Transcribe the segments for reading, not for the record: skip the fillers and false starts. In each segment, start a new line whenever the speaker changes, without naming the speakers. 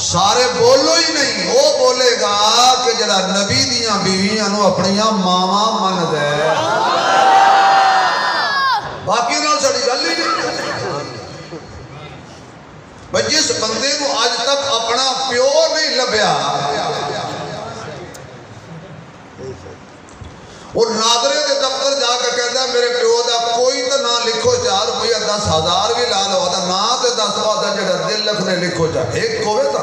سارے بولو ہی نہیں، وہ بولے گا کہ جڑا نبی دیاں بیویاں نو اپنیاں ماما من دے، باقی نال سڑی گل ہی نہیں۔ بھئی جس بندے کو آج تک اپنا پیو نہیں لبیا، وہ ناظرے دے دفتر جا کے کہتا ہے میرے پیو دا کوئی تو نہ لکھو 4 روپیہ 10,000 بھی لا لو، نہ تے 10 دا جڑا دل لکھنے لکھو جا ایک کوئے تا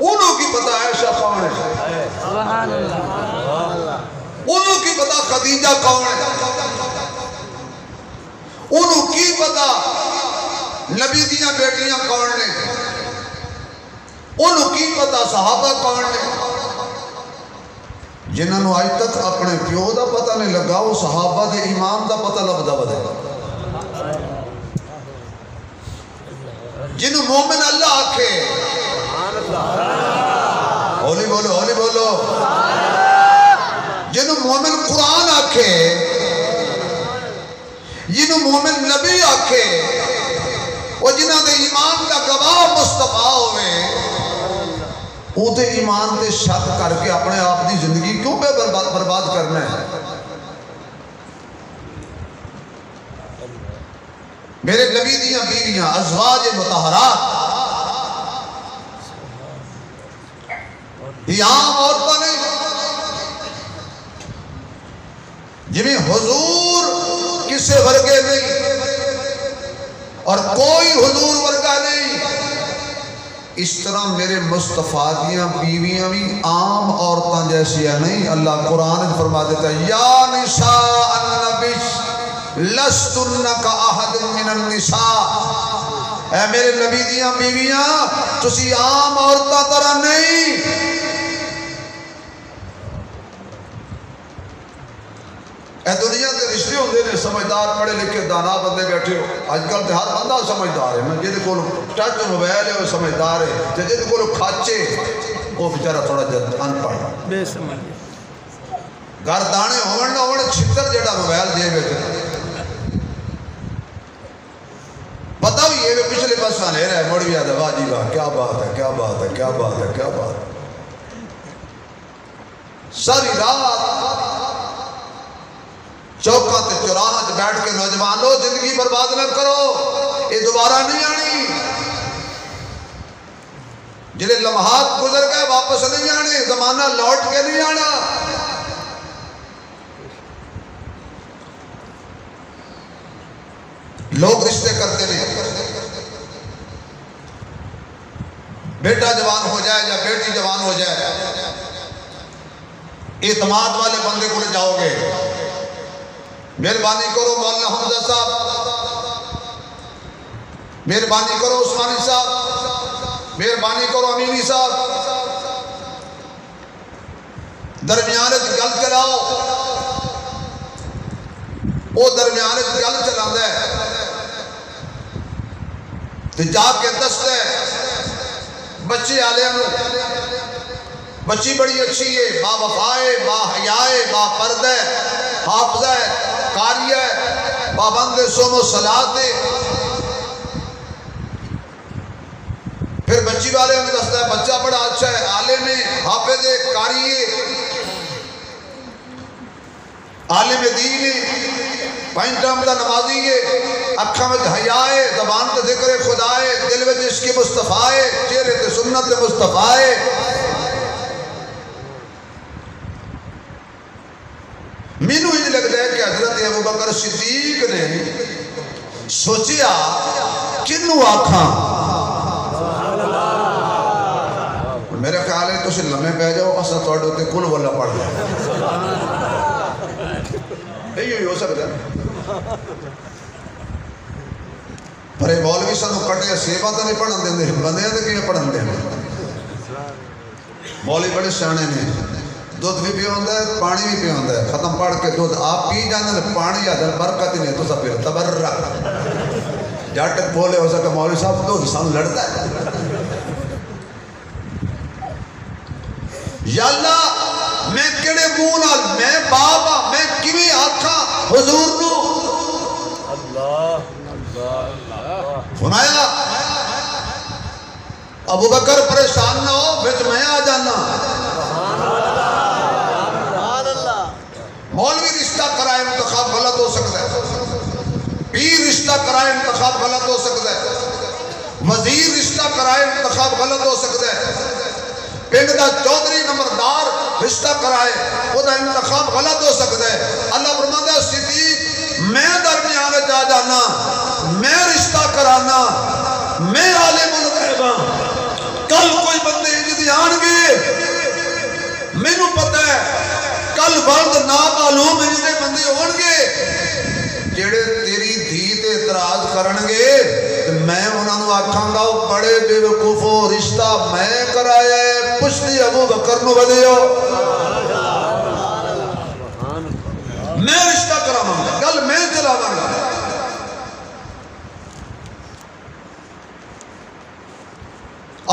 انہوں کی پتہ عائشہ کون ہے، انہوں کی پتہ خدیجہ کون ہے، انہوں کی پتہ نبی دیاں بیٹیاں کون نے، انہوں کی پتہ صحابہ کون نے، جنہوں نے آج تک اپنے پیو دا پتہ نہیں لگا، وہ صحابہ دے امام دا پتہ لبدا بدے، جنہوں مومن اللہ آکھے، ہولی بولو ہولی بولو، جنہوں مومن قرآن آکھے، جنہوں مومن نبی آکھے، وہ جنہوں دے ایمان دا گواہ مصطفیٰ ہوئے، وہ دے ایمان دے شک کر کے اپنے آپ دی زندگی کیوں بے برباد کرنا ہے؟ میرے نبی دیاں بیویاں ازواج مطہرات یہ عام عورتوں نے جنہیں حضور کسے ورگے نہیں اور کوئی حضور ورگا نہیں، اس طرح میرے مصطفیٰ دیاں بیویاں بھی عام عورتاں جیسی ہیں نہیں۔ اللہ قرآن فرما دیتا ہے یا نساء النبی لستن کا احد من النساء، اے میرے نبی دیاں بیویاں تسی عام عورتاں طرح نہیں۔ اے دنیا کے رشتے ہوندے نے سمجھدار پڑھے لکھے دانا بندے بیٹھے ہو، آج کل تے ہر بندہ سمجھدار ہے، میں جیدے کو ٹچ موبائل ہے وہ سمجھدار ہے، جیدے کو کھاچے وہ بیچارہ تھوڑا جد ان پڑھ بے سمجھ گھر دانے ہوڑ نہ ہوڑ چھتر جڑا موبائل دے بیٹھے پتہ بھی یہ پچھلے پاس آنے رہے مڑ بھی آدھا واجی واہ کیا بات ہے کیا بات ہے کیا بات ہے کیا بات ہے، ساری رات چوکاں تے چوراہاں تے بیٹھ کے نوجوانوں زندگی برباد نہ کرو، یہ دوبارہ نہیں آنی، جنہیں لمحات گزر گئے واپس نہیں آنے، زمانہ لوٹ کے نہیں آنا۔ لوگ رشتے کرتے نہیں، بیٹا جوان ہو جائے یا بیٹی جوان ہو جائے اعتماد والے بندے کو لے جاؤ گے، مہربانی کرو مولانا حمزہ صاحب، مہربانی کرو عثمانی صاحب، مہربانی کرو امینی صاحب، درمیانے سے گل چلاؤ، وہ درمیانے سے گل چلا دے تو جا کے دست ہے بچے آلے انہوں، بچی بڑی اچھی ہے، با وفائے، با حیائے، با پردہ، حافظہ ہے، قاریہ ہے، پابند سوم و صلاة ہے، پھر بچی والے ہمیں دستا ہے بچہ بڑا اچھا ہے، عالم ہے، حافظ ہے، قاری ہے، عالم دین ہے، 5 ٹائم دا نمازی ہے، اکھاں میں حیاء ہے، زبان تے ذکر خدا ہے، دل میں عشق مصطفیٰ ہے، چہرے تے سنت مصطفیٰ ہے۔ مینوں ہی لگتا ہے کہ حضرت ابوبکر صدیق نے سوچیا کنوں آکھاں، میرے خیال ہے تو سے لمحے پہ جاؤ اسا توڑ ہوتے کل والا پڑھ جائے، یہی ہو سکتا ہے، پر یہ مولوی سانو کٹے سیباں تو نہیں پڑھن دیں، بندیاں تو کیوں پڑھن دیں، مولوی بڑے سیانے نے، دودھ بھی پی ہوندہ ہے، پانی بھی پی ہوندہ ہے، ختم پڑھ کے دودھ آپ پی جاندے ہیں، پانی یا در برکت ہی نہیں تو سب پھر تبرک جاٹک بولے ہو سکتا مولوی صاحب دودھ سانو لڑتا ہے، یا اللہ میں کڑے مونال میں بابا میں کیویں آکھاں حضور نو، فرمایا ابو بکر پریشان نہ ہو، بچ میں آ جانا۔ مولوی رشتہ کرائے انتخاب غلط ہو سکتا ہے، پیر رشتہ کرائے انتخاب غلط ہو سکتا ہے، وزیر رشتہ کرائے انتخاب غلط ہو سکتا ہے، پنڈ دا چودھری نمبردار رشتہ کرائے وہ دا انتخاب غلط ہو سکتا ہے۔ اللہ فرماتا ہے صدیق میں درمیان جا جانا، میں رشتہ کرانا، میں عالم الغیب ہاں۔ کل کوئی بندے انجدی آن گے، میں نو پتہ ہے کل ورد نامعلوم انجدے بندے ہون گے جڑے تیری دھی تے اعتراض کرنگے، میں انہوں نے آکھاں گا بڑے بے وقوفو رشتہ میں کرایا ہے، پچھلی ابو بکر نو بدیو، میں رشتہ کراواں گا، کل میں چلاواں گا۔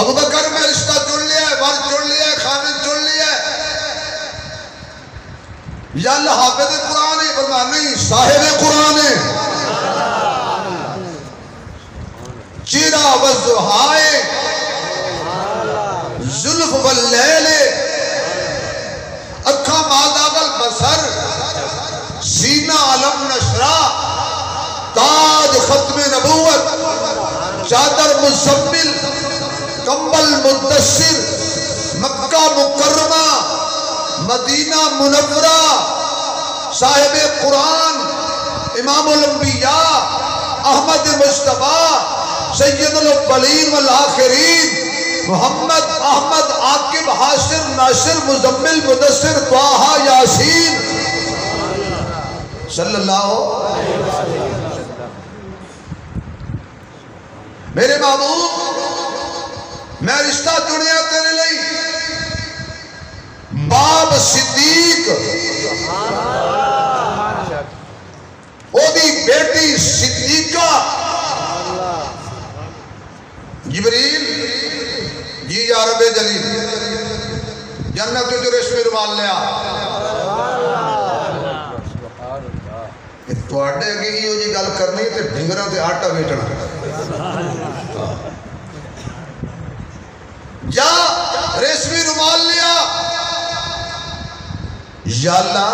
ابو بکر میں رشتہ چن لیا ہے، ور چن لیا ہے، خامد چن لیا ہے، یا اللہ حافظ قرآن ہے، فرمایا نہیں صاحب قرآن ہے، چیرہ والضحائے زلف واللیل اکھا مادہ والبصر سینہ علم نشرہ تاج ختم نبوت چادر مزمل کمبل مدثر مکہ مکرمہ مدینہ منورہ صاحب قرآن امام الانبیاء احمد مصطفیٰ سید الاولین والآخرین محمد احمد عاقب حاشر ناصر مزمل مدثر طٰہٰ یاسین صلی اللہ علیہ وسلم۔ میرے محبوب میں رشتہ چنیا تیرے لئی، باب صدیق او دی بیٹی صدیقہ جبریل جی یا رب جلیل جنت جو ریشمی رومال لیا تواڈے اگے ایہو جی گل کرنی تے ڈھنگراں تے آٹا ویٹنا، جا ریشمی رومال لیا، یا اللہ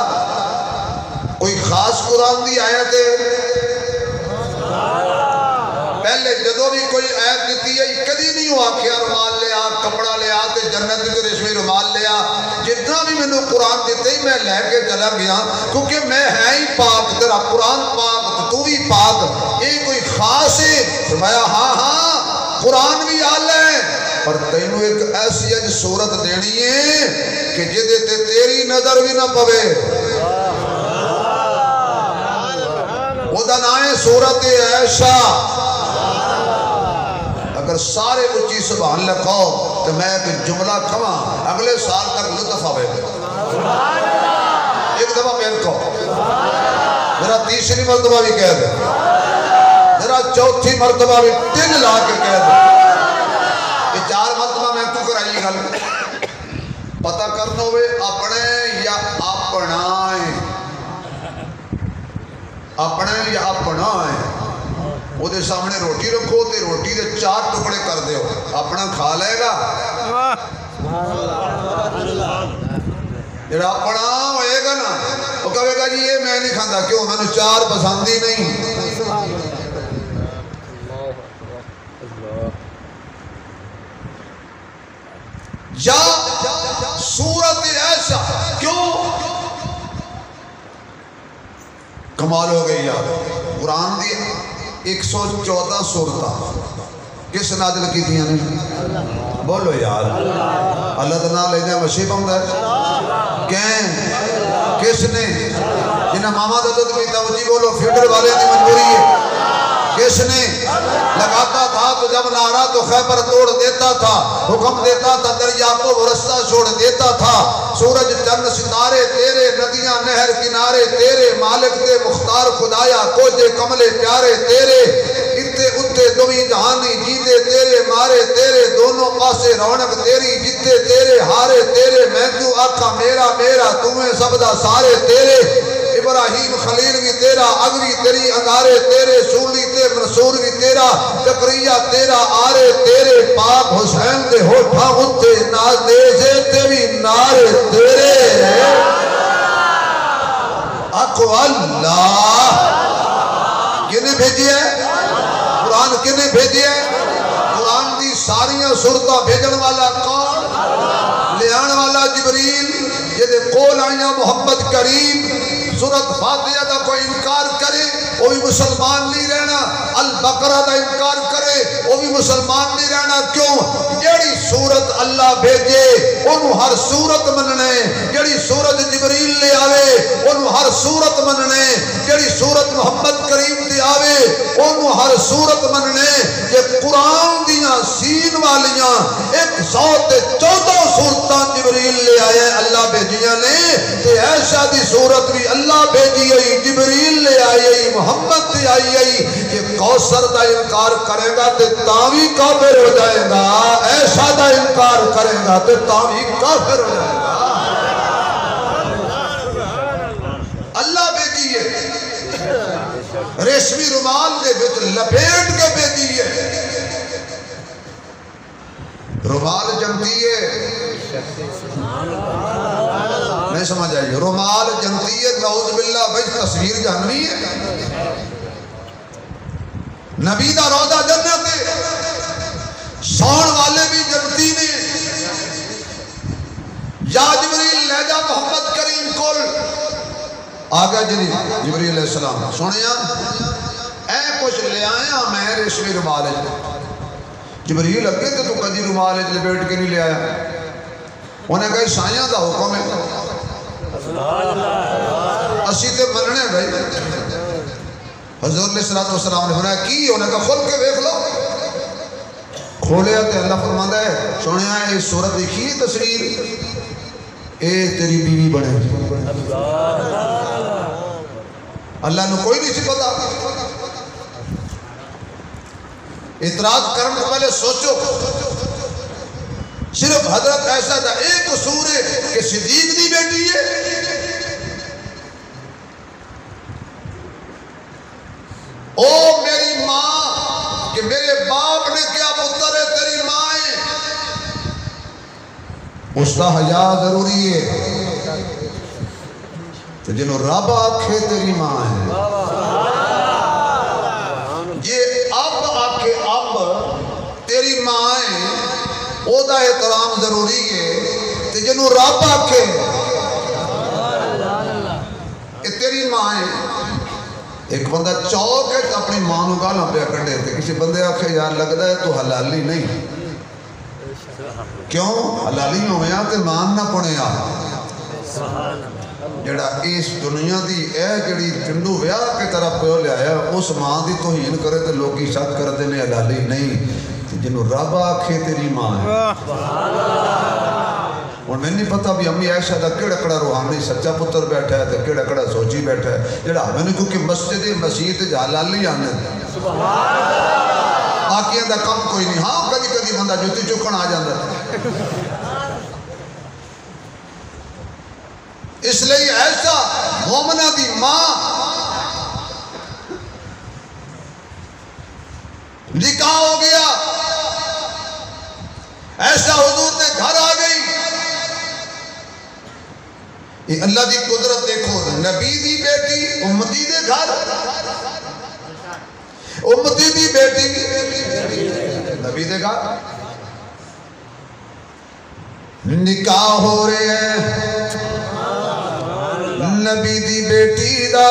کوئی خاص قرآن دی آیت ہے؟ پہلے جدو بھی کوئی آیت دیتی ہے کدی نہیں ہوا کہ رومال لیا، کپڑا لیا تے جنت جو ریشمی رومال لیا، جتنا بھی میں نے قرآن دیتے ہی میں لے کے چلا گیا، کیونکہ میں ہے ہی پاک، تیرا قرآن پاک تو بھی پاک، یہ کوئی خاص ہے؟ فرمایا ہاں ہاں قرآن بھی آل ہے، پر تینوں ایک ایسی اج صورت دینی ہے کہ جدے تے تیری نظر بھی نہ پوے، وہ دنائیں صورت عائشہ۔ اگر سارے اچھی سبحان اللہ کہو تو میں ایک جملہ کھواں اگلے سال تک لطف آوے گا، ایک دفعہ پھر کہو، میرا تیسری مرتبہ بھی کہہ دے، میرا چوتھی مرتبہ بھی تن لا کے کہہ دے، یہ 4 مرتبہ میں تو کرائی گل پتہ کرنا ہوئے اپنے یا اپنائیں، اپنے یا اپنائیں، وہ دے سامنے روٹی رکھو تے روٹی دے 4 ٹکڑے کر دے ہو، اپنا کھا لے گا، جڑا اپنا ہوئے گا نا وہ کہے گا جی یہ میں نہیں کھاندہ، کیوں میں نے 4 پسند ہی نہیں۔ یا سورت ایسا کیوں کمال ہو گئی یار، قرآن دی 114 سورتاں کس نازل کی دیا نے؟ بولو یار اللہ تعالیٰ لینے مشیب ہم دے کہیں کس نے؟ جنہاں ماما دادت کی توجہ بولو فیوٹر والے دی مجبوری ہے، کس نے؟ لگاتا تھا تو جب نعرہ تو خیبر توڑ دیتا تھا، حکم دیتا تھا دریا کو رستہ چھوڑ دیتا تھا، سورج چند ستارے تیرے، ندیاں نہر کنارے تیرے، مالک تے مختار خدایا کوجے کملے پیارے تیرے، اتے اتے دوی جہانی جیتے تیرے، مارے تیرے دونوں پاسے رونق تیری، جتے تیرے ہارے تیرے، میں جو آقا میرا میرا تمہیں سبدہ سارے تیرے، ابراہیم خلیل بھی تیرا، اگری تیری انگارے تیرے، سولی تے منصور بھی تیرا، تیرا زکریا تیرا آرے تیرے پاک حسین دے ہوٹھا اتے نازے تیری نارے تیرے آکھو اللہ کنے بھیجی ہے قرآن کنے بھیجی ہے قرآن دی ساریاں صورتاں بھیجن والا کون لے آن والا جبریل یہ قول آئیاں محمد کریم سورت فاتحہ دا کوئی انکار کرے وہ بھی مسلمان نہیں رہنا البقرہ دا انکار کرے وہ بھی مسلمان نہیں رہنا کیوں جیڑی سورت اللہ بھیجے انہوں ہر سورت مننے جیڑی سورت جبریل لے آوے انہوں ہر سورت مننے جیڑی سورت محمد کریم دے آوے انہوں ہر سورت مننے یہ قرآن دیاں سین والیاں 114 سورتان جبریل لے آئے اللہ بھیجیاں نے تے ایسا دی سورت بھی اللہ بھیجی آئی جبریل لے آئی محمد تے آئی یہ کوثر دا انکار کرے گا تے تاوی کافر ہو جائے گا ایسا دا انکار کرے گا تے تاوی کافر ہو جائے گا اللہ بھیجی ہے ریشمی رومال دے بچ لپیٹ کے بھیجی ہے رومال جمتی ہے نہیں سمجھ آئیے رومال جنتی ہے نعوذ باللہ بھئی تصویر جہنمی ہے نبی دا روضہ جنت ہے سون والے بھی جنتی نے یا جبریل لے جا محمد کریم کل آگا جبریل علیہ السلام سنیا اے کچھ لے آیا میں ریشمی رومال ہے جبریل اگے تو کدی رومال ہے لپیٹ کے نہیں لے آیا انہیں کہا سائیاں دا حکم ہے اسی تے مننے بھائی حضور علیہ السلام نے فرمایا کی انہیں کہا کھول کے دیکھ لو کھولیا تے اللہ فرماندا ہے سنیا یہ سورت دیکھی تصویر اے تیری بیوی بنے اللہ نے کوئی نہیں سی پتا اعتراض کرنے سے پہلے سوچو صرف حضرت ایسا تھا ایک قصور ہے کہ صدیق دی بیٹی ہے او میری ماں کہ میرے باپ نے کیا پتر ہے تیری ماں ہے اس کا حیا ضروری ہے تو جنہوں رب آکھے تیری ماں ہے یہ اب آکھے اب تیری ماں ہے او دا احترام ضروری ہے تے جنہوں رب آکھے تیری ماں ہے ایک بندہ چوک ہے اپنی ماں نو گالاں پہ کڈے تے کسی بندے آکھے یار لگدا ہے تو حلالی نہیں کیوں حلالی ہویا تے مان نہ پڑیا جڑا اس دنیا دی اے جڑی پنڈو ویاہ کے طرح پیو لے آیا اس ماں دی توہین کرے تے لوگی شک کر دینے حلالی نہیں جنہوں رب آکھے تیری ماں ہے اور میں نہیں پتا بھی امی عائشہ دا کیڑا کڑا روحانی سچا پتر بیٹھا ہے تے کیڑا کڑا سوچی بیٹھا ہے جڑا میں نے کیونکہ مسجد مسیح تے حلالی آنے باقیاں دا کم کوئی نہیں ہاں کدی کدی بندہ جوتی چکن آ جاندہ اس لئے ایسا مومنہ دی ماں نکاح ہو گیا ایسا حضور نے گھر آ گئی یہ اللہ دی قدرت دیکھو نبی دی بیٹی امتی دے گھر امتی دی بیٹی نبی دے گھر نکاح ہو رہے ہیں نبی دی بیٹی دا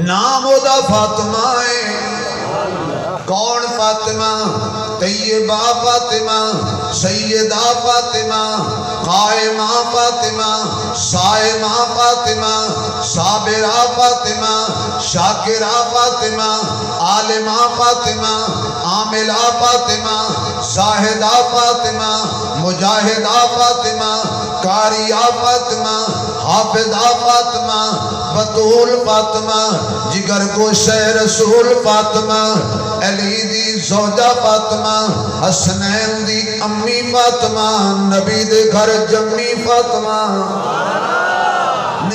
نام دا فاطمہ ہے کون فاطمہ طیبہ فاطمہ سیدہ فاطمہ قائمہ فاطمہ صائمہ فاطمہ صابرہ فاطمہ شاکرہ فاطمہ عالمہ فاطمہ عاملہ فاطمہ زاہدہ فاطمہ مجاہدہ فاطمہ قاریہ فاطمہ حافظہ فاطمہ بطول فاطمہ جگر گوشہ رسول فاطمہ علی دی زوجہ فاطمہ حسنین دی امی فاطمہ نبی دے گھر جمی فاطمہ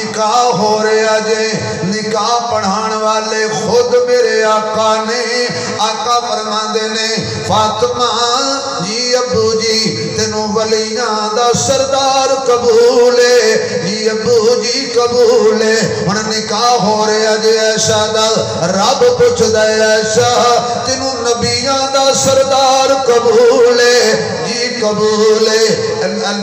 نکاح ہو رہا جے نکاح پڑھان والے خود میرے آقا نے آقا فرماندے نے فاطمہ جی ابو جی تینوں ولیاں دا سردار قبول ہے جی ابو جی قبول ہے ہن نکاح ہو رہا جے عائشہ دا رب پوچھ دے عائشہ تینوں نبیاں دا سردار قبول ہے جی قبول ہے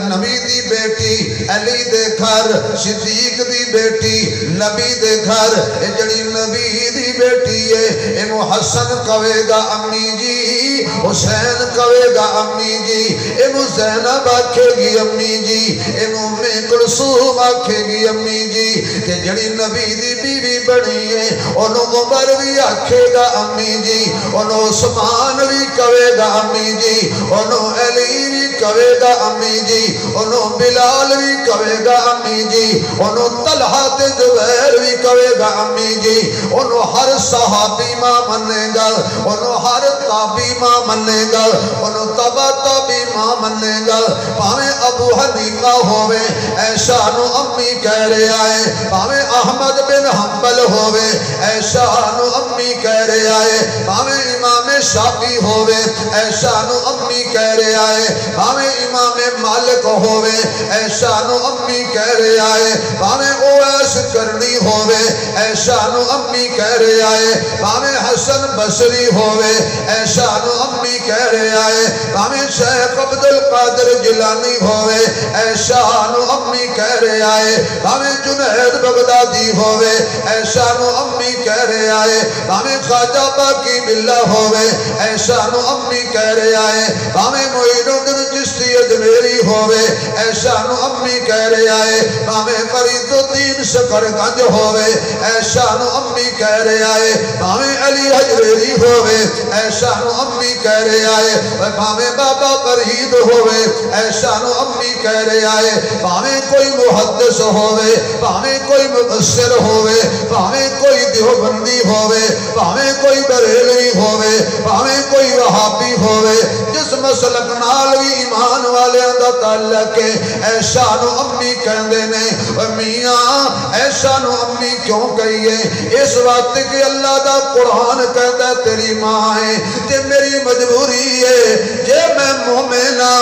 نبی دی بیٹی علی دے گھر صدیق دی بیٹی نبی دے گھر جڑی نبی دی بیٹی ہے اینو حسن کہے گا امی جی حسین کہے گا امی جی اینو زینب آکھے گی امی جی اینو ام کلثوم آکھے گی امی جی تے جڑی نبی دی بیوی بنی ہے اونوں عمر بھی آکھے گا امی جی اونوں عثمان بھی کہے گا امی جی اونوں علی بھی کہے گا امی جی انہوں بلال بھی کہے گا امی جی انہوں طلحہ تے زبیر بھی کہے گا امی جی انہوں ہر صحابی ماں منے گا انہوں ہر تابی ماں منے گا انہوں تبا تابی ماں منے گا پاویں ابو حنیفہ ہوئے ایشا نو امی کہہ رہے آئے پاویں احمد بن حنبل ہوئے ایشا نو امی کہہ رہے آئے پاویں امام شافعی ہوئے ایشا نو امی کہہ رہے آئے پاویں امام مالک ہوئے ایشا نو امی کہہ رہے آئے پاویں اویس کرنی ہوئے ایشا نو امی کہہ رہے آئے پاویں حسن بصری ہوئے ایشا نو امی کہہ رہے آئے پاویں شیخ عبدالقادر جیلانی ہوئے ایشا نو امی کہہ رہے آئے پاویں جنید بغدادی ہوئے ایشا نو امی کہہ رہے آئے پاویں خواجہ باقی باللہ ہوئے ایشا نو امی کہہ رہے آئے پاویں معین الدین چشتی اجمیری ہوئے ایشا نو امی کہہ رہے آئے پاویں فرید الدین شکرگنج ہوئے ایشا نو امی کہہ رہے آئے پاویں علی حجویری ہوئے ایشا نو امی کہہ رہے آئے پاویں بابا فرید ہوئے ایشا نو امی کہہ رہے آئے پاویں کوئی محدث ہوئے پاویں کوئی مفسر ہوئے پاویں کوئی دیوبندی ہوئے پاویں کوئی بریلوی ہوئے پاویں کوئی وہابی ہوئے جس مسلک نال بھی ایمان والے دا تعلق ہے ایشا نو امی کہندے نے میاں ایشا نو امی کیوں کہیے اس وقت کہ اللہ دا قرآن کہتا ہے تیری ماں ہے تے میری مجبوری ہے جے میں مومنہ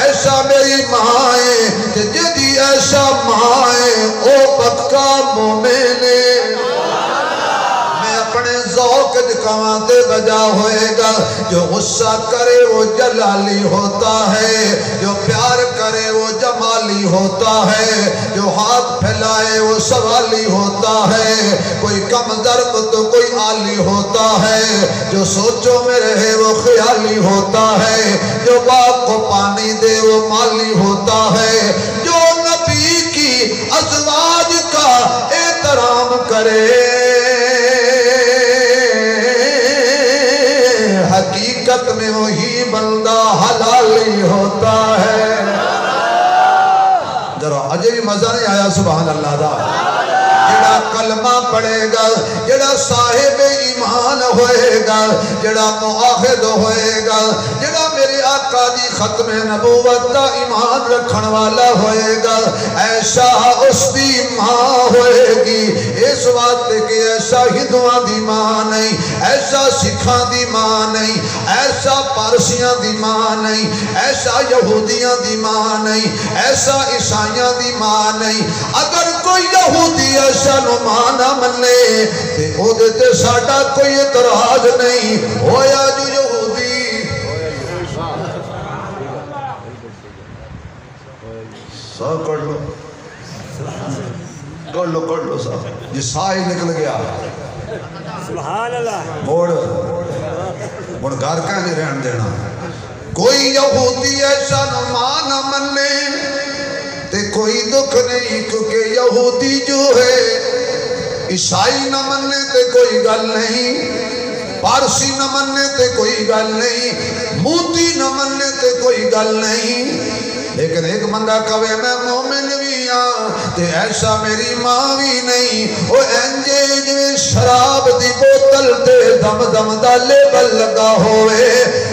ایشا میری ماں ہے تے جدی ایشا ماں ہے او پکا مومن ہے اپنے ذوق دکھاواں دے بجا ہوئے گا جو غصہ کرے وہ جلالی ہوتا ہے جو پیار کرے وہ جمالی ہوتا ہے جو ہاتھ پھیلائے وہ سوالی ہوتا ہے کوئی کم ضرب تو کوئی عالی ہوتا ہے جو سوچوں میں رہے وہ خیالی ہوتا ہے جو باغ کو پانی دے وہ مالی ہوتا ہے جو نبی کی ازواج کا احترام کرے حقیقت میں وہی بندہ حلالی ہوتا ہے ذرا اجے بھی مزہ نہیں آیا سبحان اللہ دا جڑا کلمہ پڑھے گا جڑا صاحب ایمان ہوئے گا جڑا معاہد ہوئے گا جڑا میرے آقا دی ختم نبوت دا ایمان رکھن والا ہوئے گا ایسا اس دی ماں ہوئے گی اس وقت کہ ایسا ہندوان دی ماں نہیں ایسا سکھان دی ماں نہیں ایسا پارسیاں دی ماں نہیں ایسا یہودیاں دی ماں نہیں ایسا عیسائیاں دی ماں نہیں اگر کوئی یہودی ایسا نو ماں نہ منے تے او دیتے ساڑھا کوئی اعتراض نہیں ہویا جو یہودی سا کر لو سا یہ سائی نکل گیا
سبحان اللہ
موڑ گھر کا نہیں رہن دینا کوئی یہودی ایسا نو ماں نہ منے تے کوئی دکھ نہیں کیونکہ یہودی جو ہے عیسائی نہ مننے تے کوئی گل نہیں پارسی نہ مننے تے کوئی گل نہیں موتی نہ مننے تے کوئی گل نہیں لیکن ایک بندہ کہے میں مومن بھی ہاں تے ایسا میری ماں بھی نہیں وہ انجے جو شراب دی بوتل تے دم دم دا لیبل لگا ہوئے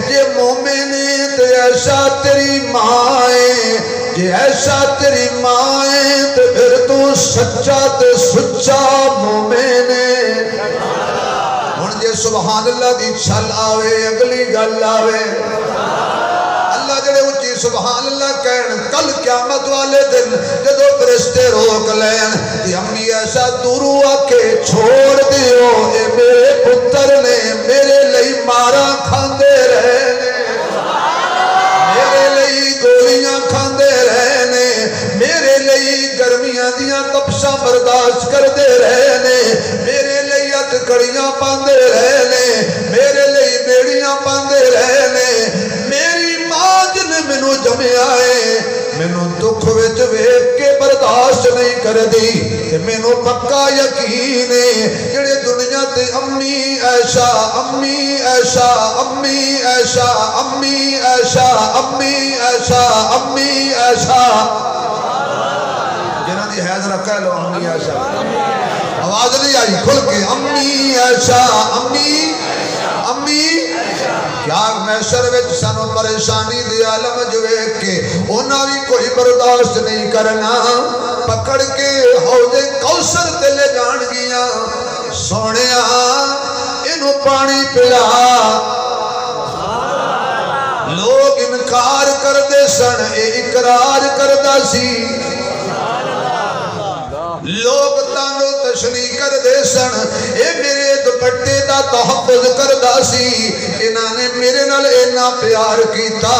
یہ مومن تے ایسا تیری ماں ہے کہ ایسا تیری ماں ہے تے پھر تو سچا تے سچا مومن ہے ہن جے سبحان اللہ دی چھل آوے اگلی گل آوے اللہ جڑے اچھی سبحان اللہ کہن کل قیامت والے دن جدو فرشتے روک لین کہ امی ایسا دورو آکے چھوڑ دیو اے میرے پتر نے میرے لئی مارا کھاندے رہنے میرے لئی گولیاں کھاندے رہنے میرے لئی گرمیاں دیاں تپشاں برداشت کردے رہنے میرے لئی کڑیاں پاندے رہنے میرے لئی بیڑیاں پاندے رہنے میری ماں جن مینوں جمیا ہے مینوں دکھ وچ ویکھ کے برداشت نہیں کردی تے مینوں پکا یقین ہے جڑے دنیا تے امی عائشہ امی عائشہ امی عائشہ امی عائشہ امی عائشہ امی عائشہ جنہاں دی حیض رکھا لو امی عائشہ آواز نہیں آئی کھل کے امی عائشہ امی امی کیا محشر وچ سانو پریشانی دی عالم جو ویکھ کے انہاں بھی کوئی برداشت نہیں کرنا پکڑ کے حوض کوثر تے لے جان گیاں سونیا اینو پانی پلا لوگ انکار کردے سن اے اقرار کردا سی لوگ تانو تشریح کر دے سن اے میرے دوپٹے دا تحفظ کردا سی انہاں نے میرے نال اینا پیار کیتا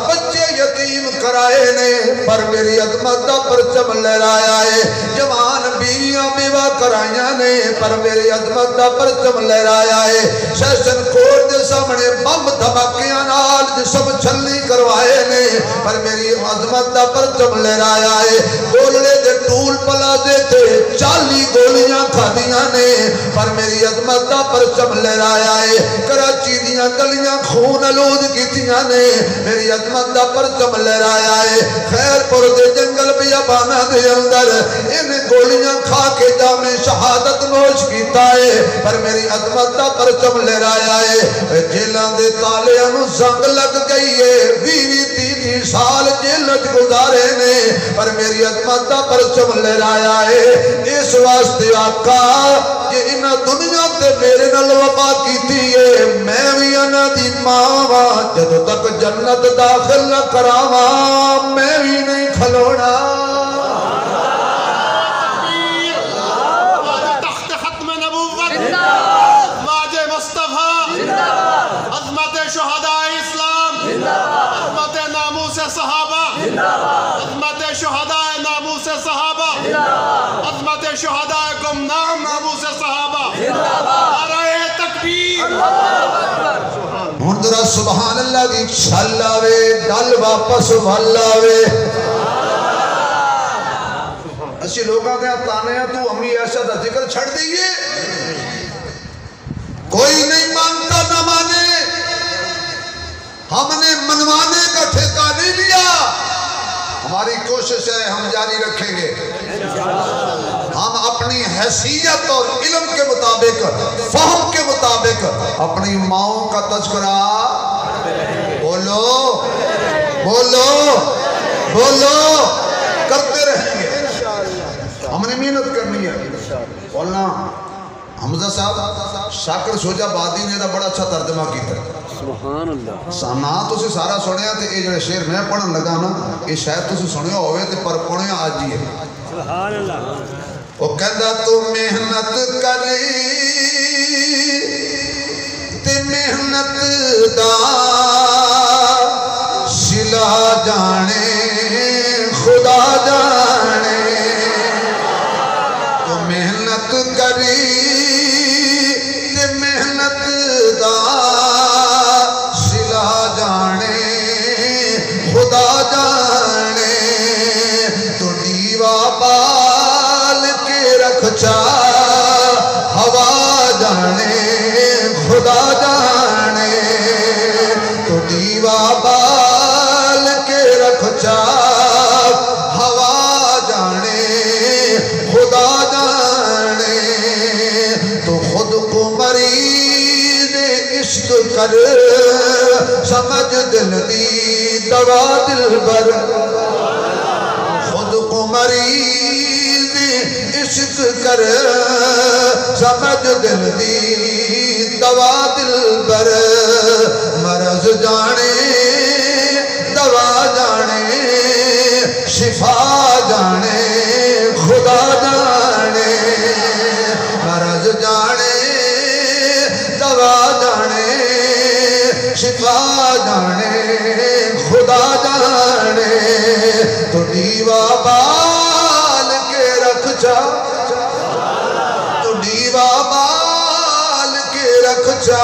بچے یتیم کرائے نے پر میری عظمت دا پرچم لہرایا ہے جوان بیویاں بیوہ کرائیاں نے پر میری عظمت دا پرچم لہرایا ہے سیشن کوٹ دے سامنے بم دھماکیاں نال جسم چھلی کروائے نے پر میری عظمت دا پرچم لہرایا ہے گولڑے دے ٹول پلازے تے 40 گولیاں کھادیاں نے پر میری عظمت دا پرچم لہرایا ہے کراچی دیاں گلیاں خون آلود کیتیاں نے میری عظمت دا پرچم لہرایا ہے خیر پور دے جنگل بیابانہ دے اندر ان گولیاں کھا کے جام شہادت نوش کیتا ہے پر میری عظمت دا پرچم لہرایا ہے جیلان دے تالیاں نو زنگ لگ گئی ہے 20-30 سال جیلت گزارے نے پر میری عظمت دا پرچم لہرایا ہے اس واسطے آقا کہ انہاں دنیا تے میرے نال وفا کیتی ہے میں بھی انہاں دی ماں جدوں تک جنت داخل نہ کراواں میں بھی نہیں کھلونا
تخت ختم نبوت ماج مصطفیٰ عظمت شہداء اسلام عظمت ناموس صحابہ عظمت شہداء ناموس صحابہ عظمت شہداء گمنام ناموس صحابہ نعرہ تکبیر
ہن ذرا سبحان اللہ دی چھل آوے گل واپس ول آوے اسی لوگاں دے تانے ہیں تو امی ایسا دا ذکر چھڑ دیئے کوئی نہیں مانتا نہ مانے ہم نے منوانے کا ٹھیکہ نہیں لیا ہماری کوشش ہے ہم جاری رکھیں گے ہم اپنی حیثیت اور علم کے مطابق فہم کے مطابق اپنی ماؤں کا تذکرہ بولو بولو بولو کرتے رہیں گے ہم نے محنت کرنی ہے بولنا حمزہ صاحب شاکر شوجہ بادی نے دا بڑا اچھا ترجمہ کیتا ہے
سبحان اللہ
سانا تو سے سارا سنیا تے اے جڑے شعر میں پڑھن لگا نا اے شاید تو سے سنیا ہوئے تے پر پڑھیا آج ہی ہے
سبحان اللہ
وہ کہدا تو محنت کری تے محنت دا صلہ جانے خدا جانے تو محنت کری تے محنت دا صلہ جانے خدا جانے تو دیوا بال کے رکھ چا ہوا جانے خدا جانے تو دیوا بال کے رکھ چا ہوا جانے خدا جانے تو خود کو مریض عشق کر سمجھ دل دی دوا دل بر مریض عشق کر سمجھ دل دی دوا دل بر مرض جانے دوا جانے شفا جانے خدا جانے مرض جانے دوا جانے شفا جانے خدا جانے تو دیوا بال کے رکھ جا تو دیوا بال کے رکھ جا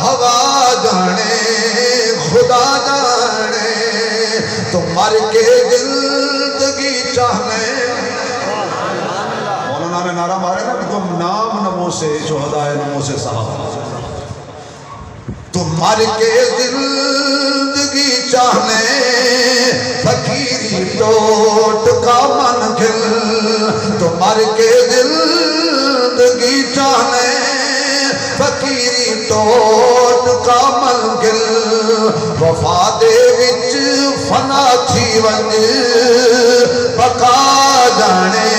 ہوا جانے خدا جانے تو مر کے زندگی چاہنے مولانا نے نعرہ مارے نا کہ تم نام نمو سے شہدائے نمو سے صحابہ تو مر کے زندگی چاہنے فقیری ٹوٹ کا من کھل تو مر کے زندگی چاہنے فقیری ٹوٹ کا من کھل وفا دے وچ فنا تھی ونج بقا جانے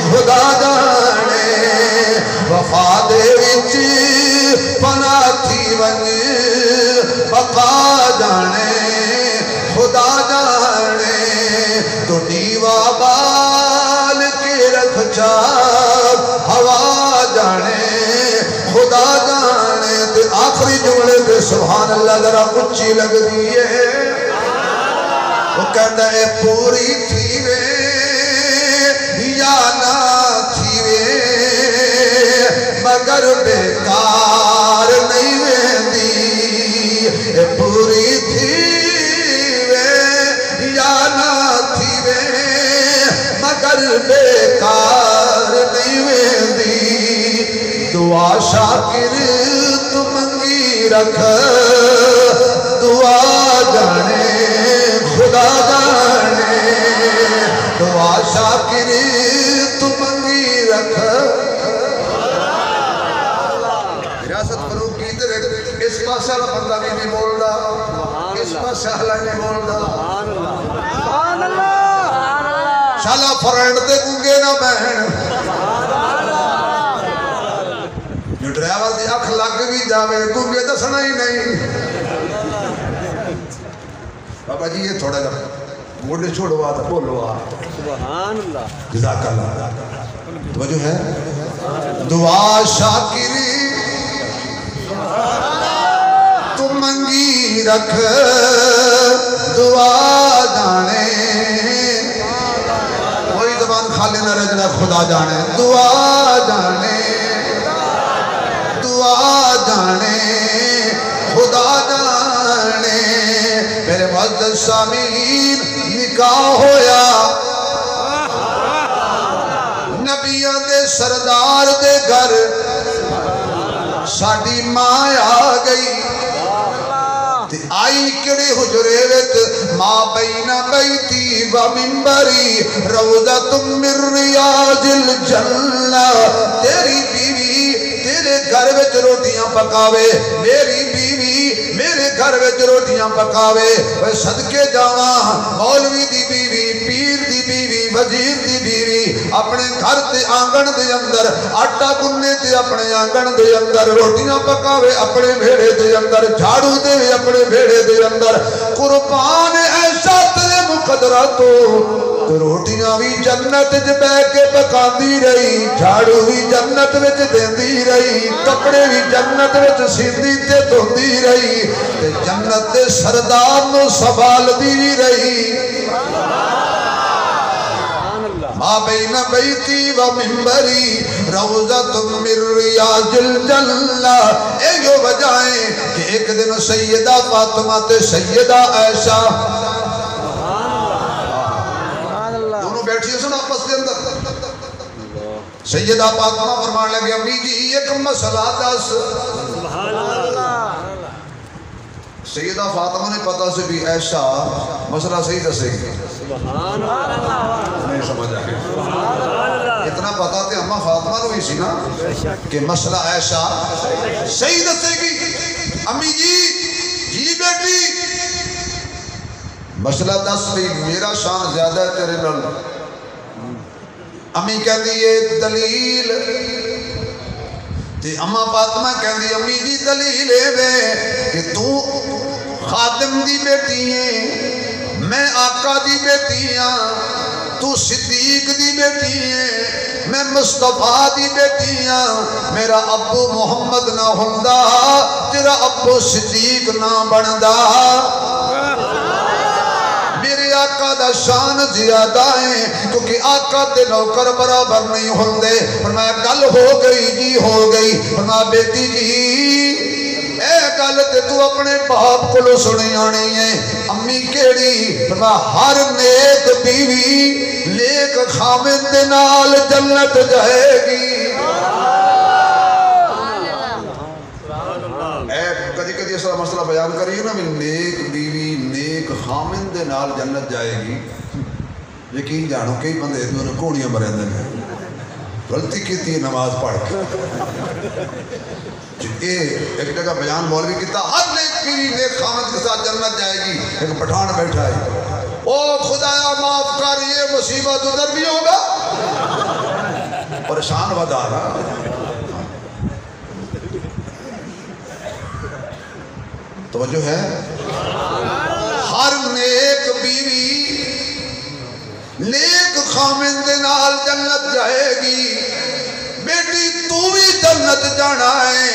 خدا جانے وفا دے وچ فنا تھی ونج بقا جانے خدا جانے تو دیوا بال کے رکھ جا ہوا جانے خدا جانے تے آخری جملے تے سبحان اللہ ذرا اچھی لگ دیئے وہ کہتا ہے پوری تھی وے یا نہ تھی وے مگر بیکار نہیں ویندی پوری تھی وے یا نہ تھی وے مگر بیکار نہیں ویندی دعا شاکر تو منگی رکھ دعا جانے خدا جانے دعا شاکر تو منگی رکھ ریاست فروغ کی طرح اس پاسے والا بندہ بھی نہیں بول رہا اس پاسے والا نہیں بول رہا شالا فرینڈ تے گونگے نہ بہن جو ڈرائیور دی اکھ لگ بھی جاوے گونگے دسنا ہی نہیں بابا جی یہ تھوڑا جا موڑے چھوڑوا تھا بولو
سبحان اللہ
جزاک اللہ توجہ ہے دعا شاکری تو منگی رکھ دعا جانے وہی زبان خالی نہ رہ جنا خدا جانے دعا جانے جانے خدا جانے میرے معزز سامعین نکاح ہویا نبیوں دے سردار دے گھر ساڑی ماں آ گئی آئی کڑے حجرے ویت ماں بین بیتی و منبری روضۃ من ریاض الجنہ تیری بیوی تیرے گھر وچ روٹیاں پکاوے میری بیوی میرے گھر وچ روٹیاں پکاوے وہ صدقے جاواں مولوی دی بیوی پیر دی بیوی وزیر دی بیوی اپنے گھر تے آنگن دے اندر آٹا گننے تے اپنے آنگن دے اندر روٹیاں پکاوے اپنے بھیڑے دے اندر جھاڑو دے اپنے بھیڑے دے اندر قربان ایسا تیرے مقدرہ تو روٹیاں بھی جنت وچ بیٹھ کے پکاندی رہی جھاڑو بھی جنت وچ دیندی رہی کپڑے بھی جنت وچ سیندی تے دھوندی رہی تے جنت دے سردار نو سنبھالدی بھی رہی ما بین بیتی و منبری روضۃ من ریاض الجنہ اے جو وجہیں کہ ایک دن سیدہ فاطمہ تے سیدہ عائشہ دونوں بیٹھی سن آپس کے اندر سیدہ فاطمہ فرمان لگے امی جی ایک مسئلہ دس سیدہ فاطمہ نے پتا سے بھی عائشہ مسئلہ صحیح دسے گی نہیں سمجھ آگے اتنا پتا تھے اممہ فاطمہ نو ہی سی نا کہ مسئلہ عائشہ صحیح دسے گی امی جی جی بیٹی مسئلہ دس بھی میرا شان زیادہ ہے تیرے نال. امی کہہ دی یہ دلیل تے اما فاطمہ کہہ دی امی دی دلیل ہے کہ تو خادم دی بیٹی ہے، میں آقا دی بیٹی ہاں، تو صدیق دی بیٹی ہے، میں مصطفیٰ دی بیٹی ہاں. میرا ابو محمد نہ ہوندا تیرا ابو صدیق نہ بندا. میرے آقا دا شان زیادہ ہے کیونکہ آقا تے نوکر برابر نہیں ہوندے. فرمایا گل ہو گئی جی ہو گئی. فرمایا بیٹی جی اے گل تے تو اپنے باپ کو سنی آنی ہے. امی کیڑی؟ فرمایا ہر نیک بیوی نیک خامد دے نال جنت جائے گی. کدی کدی اس مسئلہ بیان کریے نا بھی نیک بیوی نیک خامد دے نال جنت جائے گی. یقین جانو کئی بندے دونوں کوڑیاں مرے ہیں غلطی کی تھی نماز پڑھ کے. ایک جگہ بیان مولوی کیتا ہر نیک بیوی نیک خامد کے ساتھ جنت جائے گی. ایک پٹھان بیٹھا ہے او خدایا معاف کر یہ مصیبت ادھر بھی ہوگا. پریشان ودا رہا. توجہ ہے. ہر نیک بیوی نیک خامد دے نال جنت جائے گی. بیٹی تو بھی جنت جانا ہے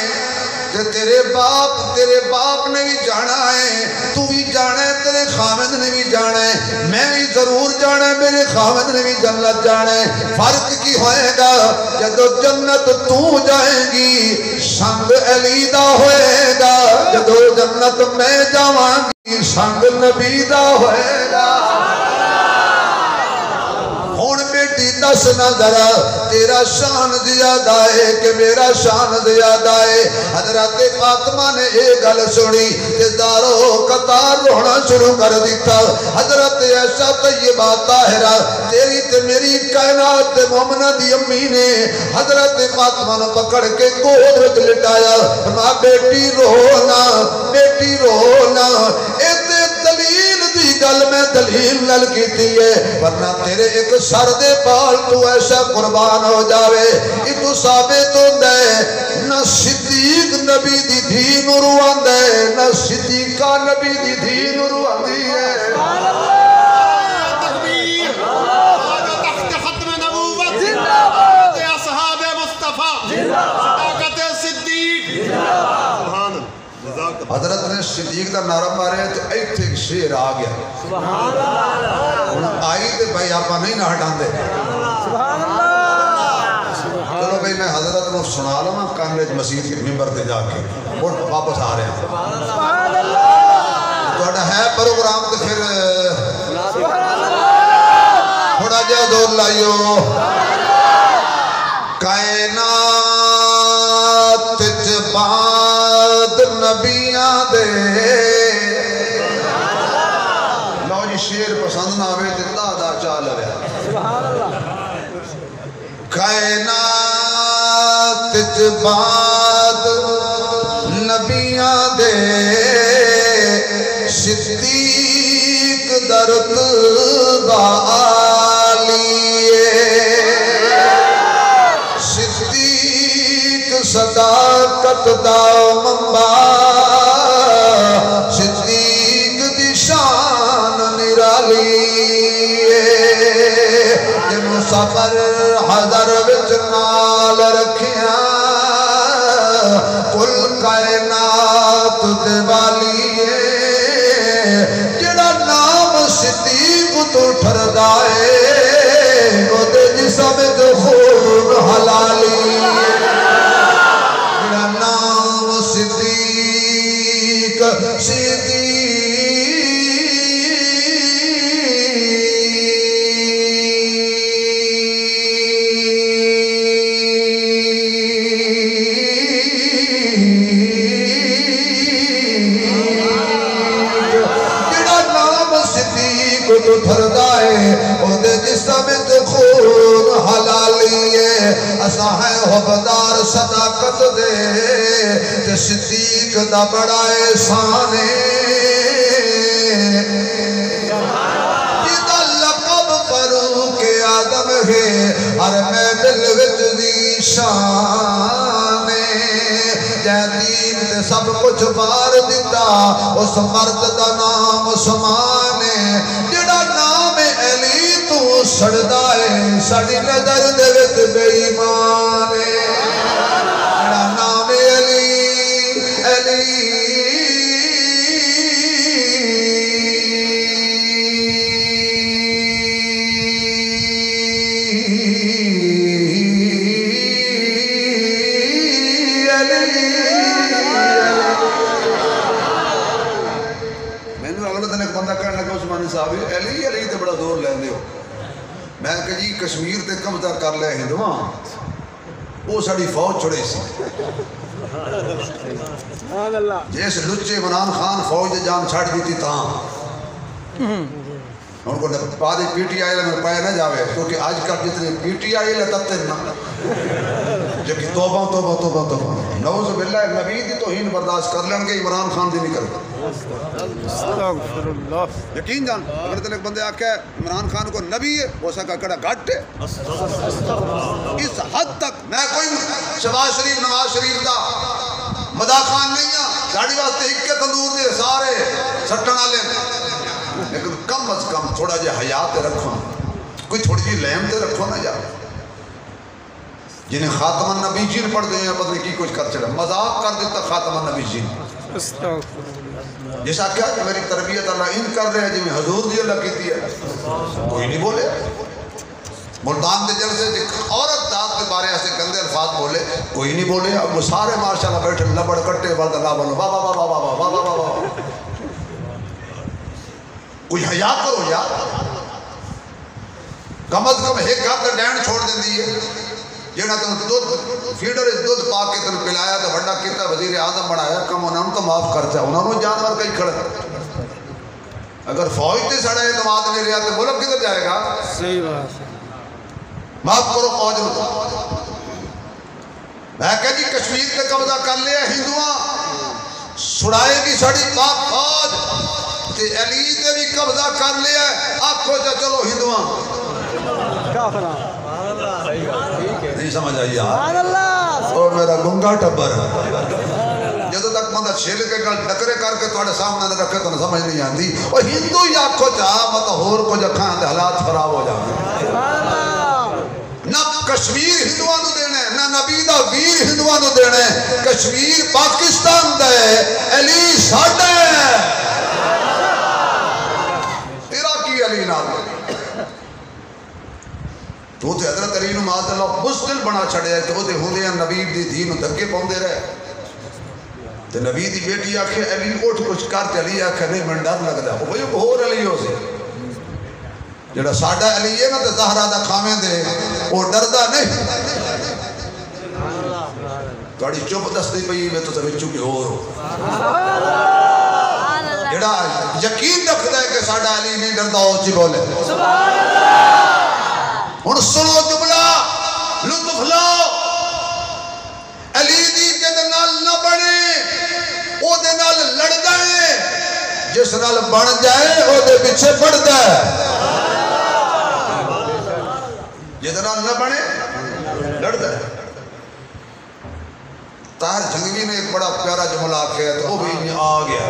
تے تیرے باپ نے بھی جانا ہے. تو بھی جانا ہے تیرے خامد نے بھی جانا ہے. میں بھی ضرور جانا ہے میرے خامد نے بھی جنت جانا ہے. فرق کی ہوئے گا جدو جنت تو جائے گی سنگ علی دا ہوئے گا. جدو جنت میں جاواں گی سنگ نبی دا ہوئے گا. ہون بیٹی دس نہ ذرا تیرا شان زیادہ ہے کہ میرا شان زیادہ ہے. حضرت فاطمہ نے ایک گل سنی تے دارو قطار رونا شروع کر دیتا. حضرت عائشہ طیبہ طاہرہ تیری تے میری کائنات تے مومنہ دی امی نے حضرت فاطمہ نے پکڑ کے گود وچ لٹایا. فرمایا بیٹی رونا بیٹی رونا. ایتے دلیل دی گل میں دلیل نل کیتی ہے ورنہ تیرے ایک سر دے بال تو ایسا قربان ہو جاوے. اتو ثابت ہوندہ ہے نہ صدیق نبی دی دھی نروان ہے نہ صدیقہ نبی دی دھی نروان ہے.
تکبیر تحت ختم نبوت زندہ اصحاب مصطفیٰ صداقت صدیق. سبحان
حضرت نے صدیق دا نعرہ مارے تو ایک ایک شیر آ گیا. سبحان اللہ. آئی تے بھائی آپا نہیں نہ ہٹان دے. سبحان اللہ. چلو بھائی میں حضرت نے سنا لوں کانگریج مسجد کے ممبر تے جا کے اور واپس آ رہے ہیں. سبحان اللہ. تو ہے پروگرام تے پھر تھوڑا جا دور لائیو. کائنات بعد نبیاں دے لو جی شیر پسند نہ آوے دلہ دا چال ہے. کائنات بعد نبیاں دے صدیق درد صداقت دا منبع صدیق دی شان نرالی جنو سفر حضر وچ نال رکھیاں کل کائنات دے والی جڑا نام صدیق تو ٹھردائے او دے جسم جو خون حلالی. حبدار صداقت دے تے صدیق دا بڑا احسان ہے. ہر محفل وچ ذیشان جے دین تے سب کچھ بار دیتا اس مرد دا نام عثمان جڑا نام علی تو سڑدا ہے ساڈی نظر دے وچ بے ایمان جڑا نام علی علی
علی علی تے بڑا زور لیندے ہو میں کہ جی کشمیر تے قبضہ کر لیا ہندواں وہ ساڑی فوج چھڑے سی جیس لچے عمران خان فوج دے جان چھڑ دیتی تاں ان کو بعد پی ٹی آئی میں پایا نہ جاوے کیونکہ آج کل جتنے پی ٹی آئی لے تب تے نہ جو کہ توبہ توبہ توبہ توبہ نعوذ باللہ نبی دی توہین برداشت کر لیں گے عمران خان دی نہیں کرتا یقین جان اگر تلک بندے آکے عمران خان کو نبی ہے وہ سکا کڑا گھٹ ہے اس حد تک میں کوئی شہباز شریف نواز شریف دا مدا خان نہیں ہاں گاڑی واسطے اکے تندور دے سارے سٹن آلے لیکن کم از کم تھوڑا جے حیات رکھو کوئی تھوڑی جی لہم تے رکھو نہ جا جنہیں خاتم النبی جین پڑھ دیں بدلے کی کچھ کر چڑھا مذاق کر دیتا خاتم النبی جین جیسا کیا کہ میری تربیت اللہ ان کر رہے ہیں جنہیں حضور دی اللہ کیتی ہے کوئی نہیں بولے ملتان دے جلسے عورت داد کے بارے ایسے گندے الفاظ بولے کوئی نہیں بولے اب وہ سارے ماشاءاللہ بیٹھے لبڑ کٹے برد اللہ بولو با با با با با با با با کوئی حیاء کرو یار کم از کم ایک گھر تے ڈینڈ چھوڑ دیں دیئے جنہاں تم فیڈر دودھ پاک کے تم پلایا تو بڑا کیتا وزیر اعظم بنایا کم انہوں تو معاف کرتا ہے انہوں نے جانور کہیں کھڑا اگر فوج تے سڑا اعتماد نہیں رہا تو ملک کدھر جائے گا
صحیح بات
معاف کرو فوج میں کہا جی کشمیر تے قبضہ کر لیا ہندوان سڑائے گی سڑی پاک فوج تے علی تے بھی قبضہ کر لیا آنکھو جا چلو ہندوان
کافران
نہیں سمجھ آئی اور میرا گنگا ٹبر جدو تک بندہ چھیل کے گل ڈکرے کر کے توڑے سامنے رکھے تو نہ سمجھ نہیں آندی اور ہندو ہی آنکھو چاہ مطلب ہور کو جکھاں دے حالات خراب ہو جائیں نہ کشمیر ہندوانو دینے نہ نبی دا ویر ہندوانو دینے کشمیر پاکستان دے علی ساڑھے تیرا کی علی نال تو تے حضرت علی نو معاذ اللہ بزدل بنا چھڑے ہے کہ وہ تے ہوندے ہیں نبی دی دین دھکے پاؤندے رہے تے نبی دی بیٹی آکھے علی اٹھ کچھ کر تے علی آکھے نہیں من ڈر لگدا وہ بھئی ہور علی ہو سی جڑا ساڈا علی ہے نا تے زہرا دا کھاویں دے وہ ڈردا نہیں تھوڑی چپ دستی پئی میں تو وچوں کہ ہور جڑا یقین رکھدا ہے کہ ساڈا علی نہیں ڈردا او جی بولے سبحان اللہ ہن سنو جملہ لطف لو علی دی جد نال نہ بنے او دے نال لڑ گئے جس نال بن جائے او دے پیچھے پڑ جائے جد نال نہ بنے لڑ گئے طاہر جنگوی نے ایک بڑا پیارا جملہ آکھیا تو وہ بھی آ گیا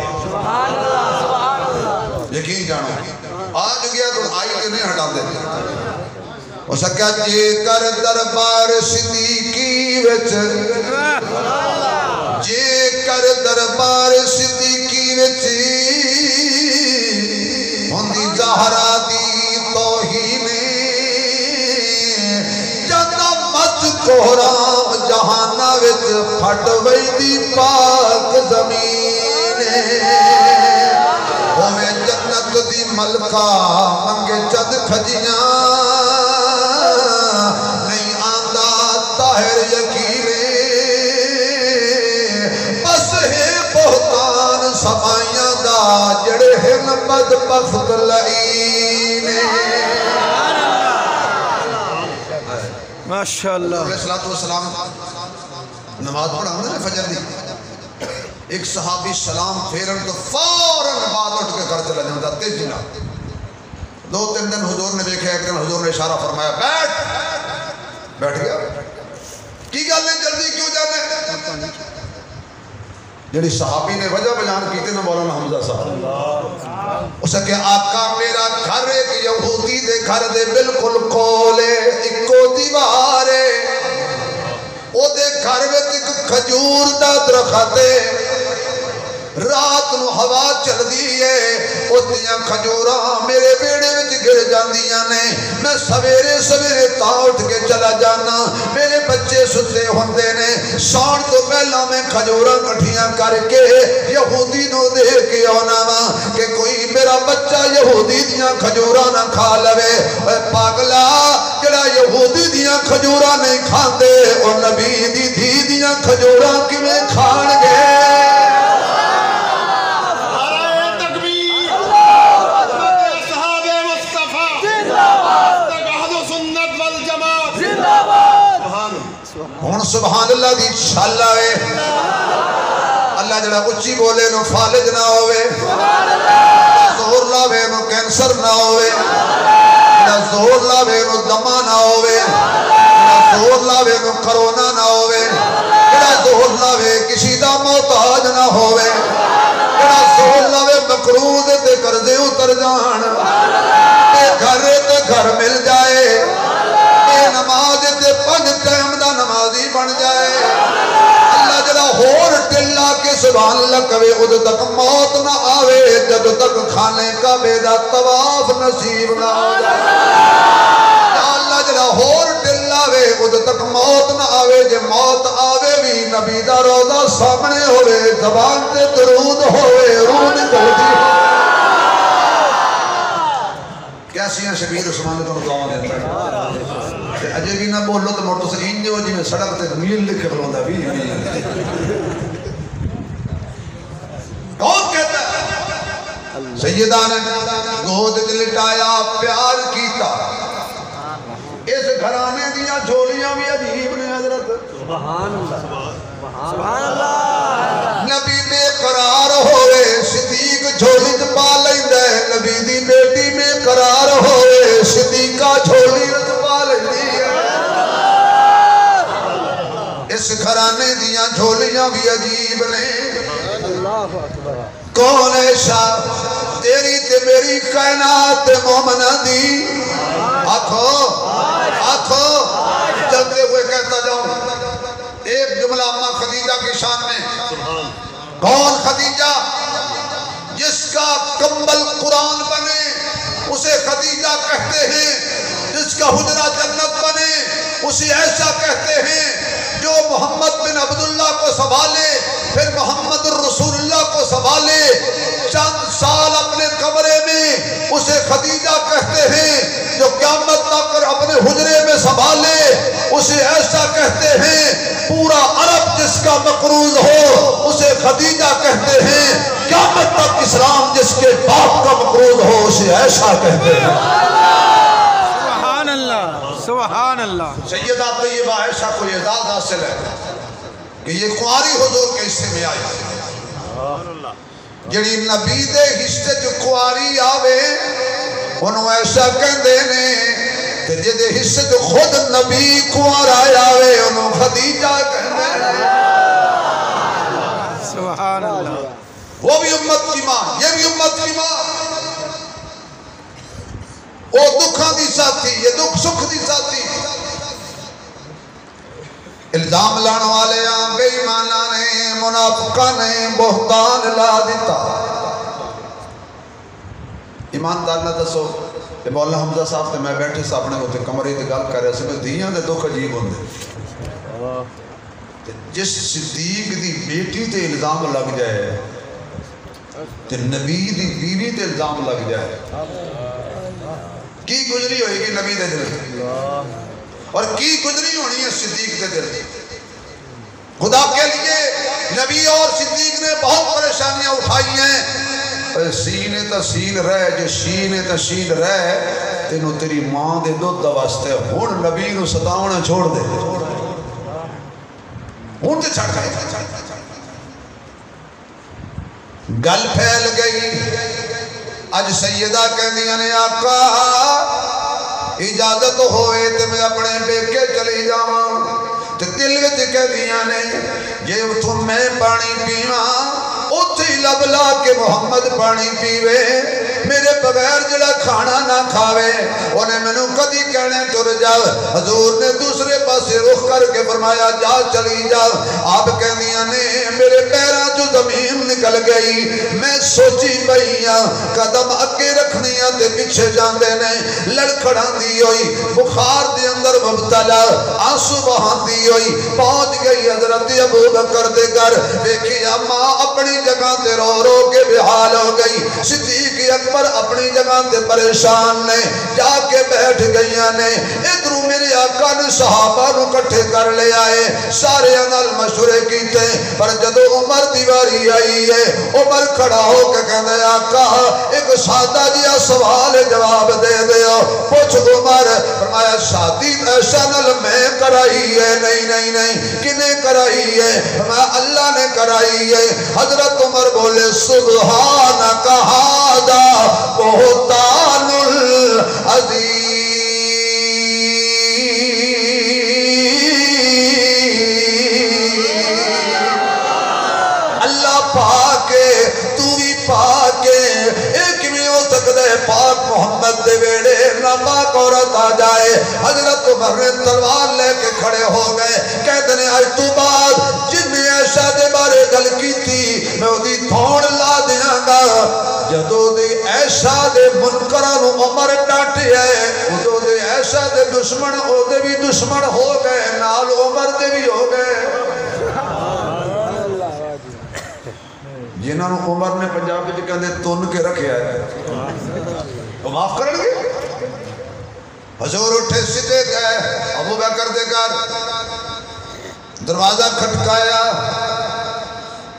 یقین جانو آج گیا تو آئی کے نہیں ہٹا دیتے وہ سکیا جے کر دربار صدیقی وچ جے کر دربار صدیقی وچ ہوندی زہرا دی توہین جدا مت کوہرام جہانا وچ پھٹ ویندی پاک زمین ہوے جنت دی ملکہ منگے چد کھجیاں طاہر یقینے بس ہے بہتان سمائیاں دا جڑے ہن بدبخت لعینے
ماشاءاللہ
علیہ السلام نماز پڑھا ہم نے فجر دی ایک صحابی سلام پھیرن تو فوراً بعد اٹھ کے گھر چلا جاتا تیزی نہ 2-3 دن حضور نے دیکھا ایک دن حضور نے اشارہ فرمایا بیٹھ بیٹھ گیا کی گل ہے جلدی کیوں جانے جڑی صحابی نے وجہ بیان کی تھی نا مولانا حمزہ صاحب اسے کہ آقا میرا گھر ایک یہودی دے گھر دے بالکل کولے اکو دیوارے او دے گھر میں ایک کھجور دا درخت ہے رات نو ہوا چل دی ہے او دیاں کھجوراں میرے بیڑے وچ گر جاندیاں نے میں سویرے سویرے تا اٹھ کے چلا جانا میرے بچے ستے ہوندے نے سون تو پہلا میں کھجوراں کٹھیاں کر کے یہودی نو دے کے آنا وا کہ کوئی میرا بچہ یہودی دیاں کھجوراں نہ کھا لوے اے پاگلا جڑا یہودی دیاں کھجوراں نہیں کھاندے او نبی دی دھی دیاں کھجوراں کیویں کھان گے ہون سبحان اللہ دی چھال آئے اللہ جڑا اچھی بولے نو فالج نہ ہوئے زور لاوے نو کینسر نہ ہوئے زور لاوے نو دمہ نہ ہوئے زور لاوے نو کرونا نہ ہوئے زور لاوے کسی دا محتاج نہ ہوئے زور لاوے مقروض تے قرضے اتر جان گھر تے گھر مل جائے نماز تے 5 ٹائم دا نمازی بن جائے اللہ جڑا ہور ٹلا کے سبحان اللہ کہے ادھر تک موت نہ آوے جب تک کھانے کعبے دا طواف نصیب نہ اللہ جڑا ہور ٹلا وے ادھر تک موت نہ آوے جے موت آوے بھی نبی دا روضہ سامنے ہوئے زبان تے درود ہوئے روح نکلدی کیسی ہیں شبیر عثمان کو دعا دیتا ہے اجے بھی نہ بولو تو مرتو سے انجے ہو جی میں سڑک تے میل لکھے بلوں دا بھی کون کہتا ہے سیدہ نے گود لٹایا پیار کیتا اس گھرانے دیا جھولیاں بھی عجیب نے حضرت
سبحان اللہ سبحان اللہ
نبی بے قرار ہوئے صدیق جھولی پا لیندے نبی دی بیٹی میں قرار ہوئے صدیقہ جھولی پا لیندی ہے اس گھرانے دیا جھولیاں بھی عجیب نے
اللہ اکبر
کون ہے شاہ تیری تے میری کائنات مومنہ دی آنکھو آنکھو چلتے ہوئے کہتا جاؤں ایک جملہ اماں خدیجہ کی شان میں کون خدیجہ جس کا کمبل قرآن بنے اسے خدیجہ کہتے ہیں جس کا حجرہ جنت بنے اسے ایسا کہتے ہیں جو محمد بن عبداللہ کو سنبھالے پھر محمد الرسول اللہ کو سنبھالے چند سال اپنے کمرے میں اسے خدیجہ کہتے ہیں جو قیامت تک اپنے حجرے میں سنبھالے اسے ایسا کہتے ہیں پورا عرب جس کا مقروض ہو اسے خدیجہ کہتے ہیں قیامت تک اسلام جس کے باپ کا مقروض ہو اسے ایسا کہتے ہیں
سبحان اللہ سبحان اللہ
سیدہ طیبہ عائشہ کو یہ اعزاز حاصل ہے کہ یہ کنواری حضور کے حصے میں آئی جڑی نبی دے حصے جو کنواری آوے انہوں ایسا کہندے نے کہ جدے حصے جو خود نبی کنوارا آوے انہوں خدیجہ کہندے نے
سبحان اللہ
وہ بھی امت کی ماں یہ بھی امت کی ماں وہ دکھاں دی ساتھی یہ دکھ سکھ دی ساتھی الزام لان والے بے ایمانہ نے منافقہ نے بہتان لا دیتا ایماندار نہ دسو کہ مولا حمزہ صاحب تے میں بیٹھے سے اپنے ہوتے کمرے تے گل کر رہے سے میں دیاں دے دکھ عجیب ہوندے جس صدیق دی بیٹی تے الزام لگ جائے تے نبی دی بیوی تے الزام لگ جائے کی گزری ہوئی گی نبی دے دل اور کی گزری ہونی ہے صدیق دے دل خدا کے لیے نبی اور صدیق نے بہت پریشانیاں اٹھائی ہیں سینے تا سین رہ جو شینے تا شین رہ تینوں تیری ماں دے دو دواستے ہون نبی نو ستاونا چھوڑ دے ہون تے چھڑ گئے گل پھیل گئی اج سیدہ کہنیاں نے آقا اجازت ہوئے تے میں اپنے بیکے چلی جاواں تے دل وچ کہدیاں نے جے اتھوں میں پانی پیواں اتھے لب لا کے محمد پانی پیوے میرے بغیر جڑا کھانا نہ کھاوے انہیں میں نو کدی کہنے تر جا حضور نے دوسرے پاسے رخ کر کے فرمایا جا چلی جا آپ کہنیاں نے میرے پیراں جو زمین نکل گئی میں سوچی بھئیاں قدم اگے رکھنیاں تے پیچھے جاندے نے لڑکھڑاں دی ہوئی بخار دے اندر مبتلا آنسو بہان دی ہوئی پہنچ گئی حضرت ابو بکر دے گھر دیکھی ماں اپنی جگہ تے رو رو کے بحال ہو گئی صدیق اکبر اپنی جگہ تے پریشان نے جا کے بیٹھ گئیاں نے ادھروں میرے آقا نے صحابہ نو کٹھے کر لے آئے سارے انال مشورے کیتے پر جدو عمر دیواری آئی ہے عمر کھڑا ہو کے کہنے آقا ایک سادہ جیا سوال جواب دے دیو پوچھ عمر فرمایا شادی ایسا نل میں کرائی ہے نہیں کنے کرائی ہے فرمایا اللہ نے کرائی ہے حضرت عمر بولے سبحانک ھذا بہتان العظیم اللہ پاکے تو بھی پاکے ایک میں ہو سکتا ہے پاک محمد دے ویڑے نہ پاک عورت آ جائے حضرت عمر نے تلوار لے کے کھڑے ہو گئے کہتے ہیں آج تو بعد جن نے عائشہ دے بارے گل کی تھی میں وہ تھوڑ لا دیاں گا جدو دے عائشہ دے منکرانو عمر ڈاٹے ہے جدو دے عائشہ دے دشمن او دے بھی دشمن ہو گئے نال عمر دے بھی ہو گئے جنہاں نو عمر نے پنجاب وچ کہندے تن کے رکھیا ہے وہ معاف کرن گے حضور اٹھے سیدھے گئے ابو بکر دے گھر دروازہ کھٹکایا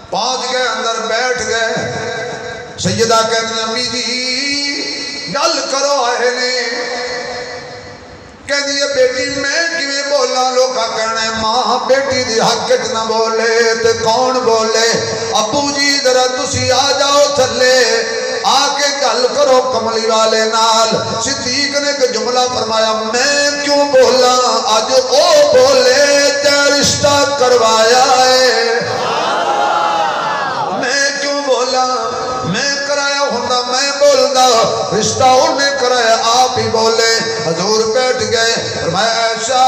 پہنچ گئے اندر بیٹھ گئے سیدہ کہتی ہیں امی جی گل کرو آئے نے کہہ دیئے بیٹی میں کیویں بولا لوگا کہنے ماں بیٹی دی حق نہ بولے تے کون بولے ابو جی ذرا تسی آ جاؤ تھلے آکے گل کرو کملی والے نال صدیق نے کہ جملہ فرمایا میں کیوں بولا آج او بولے تے رشتہ کروایا ہے میں کیوں بولا میں کرایا ہوندہ میں بولنا رشتہ انہیں کرایا آپ ہی بولے حضور بیٹھ گئے فرمایا عائشہ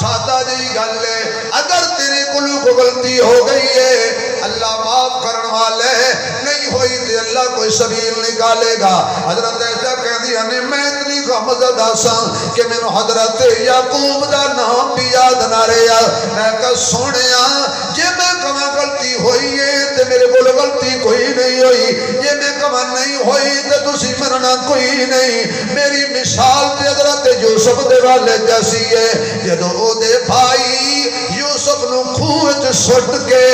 سادہ جی گل لے اگر تیرے کلو کو غلطی ہو گئی ہے اللہ معاف کرن والے نہیں ہوئی تھی اللہ کوئی سبیل نکالے گا حضرت عائشہ کہہ دیا نے میں اتنی غمزدہ سا کہ میں حضرت یعقوب دا نام بھی یاد نہ رہا میں کہا سونیا جے میں کہاں غلطی ہوئی ہے تے میرے کو غلطی کوئی نہیں ہوئی یہ میں کہاں نہیں ہوئی تے تسی مرنا کوئی نہیں میری مثال تے حضرت یوسف دے والے جیسی ہے جدو او دے بھائی یوسف نو خوچ سٹ کے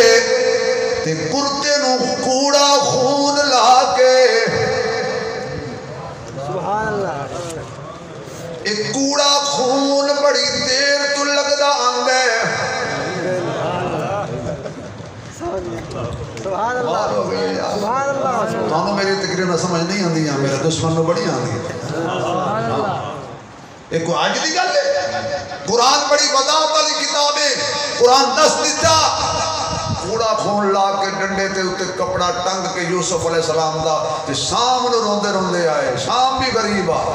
تے کرتے نو کوڑا خون لا کے
سبحان اللہ
ایک کوڑا خون بڑی دیر تو لگدا آندے
سبحان اللہ سبحان اللہ
تانوں میری تقریر نہ سمجھ نہیں آندی ہیں میرے دشمن نو بڑی آندی
سبحان اللہ
ایک کو آج دی گل ہے قرآن بڑی وضاحت والی کتاب ہے قرآن دس دیتا کوڑا خون لا کے ڈنڈے تے اتے کپڑا ٹنگ کے یوسف علیہ السلام دا تے شام نو روندے روندے آئے شام بھی غریب آئے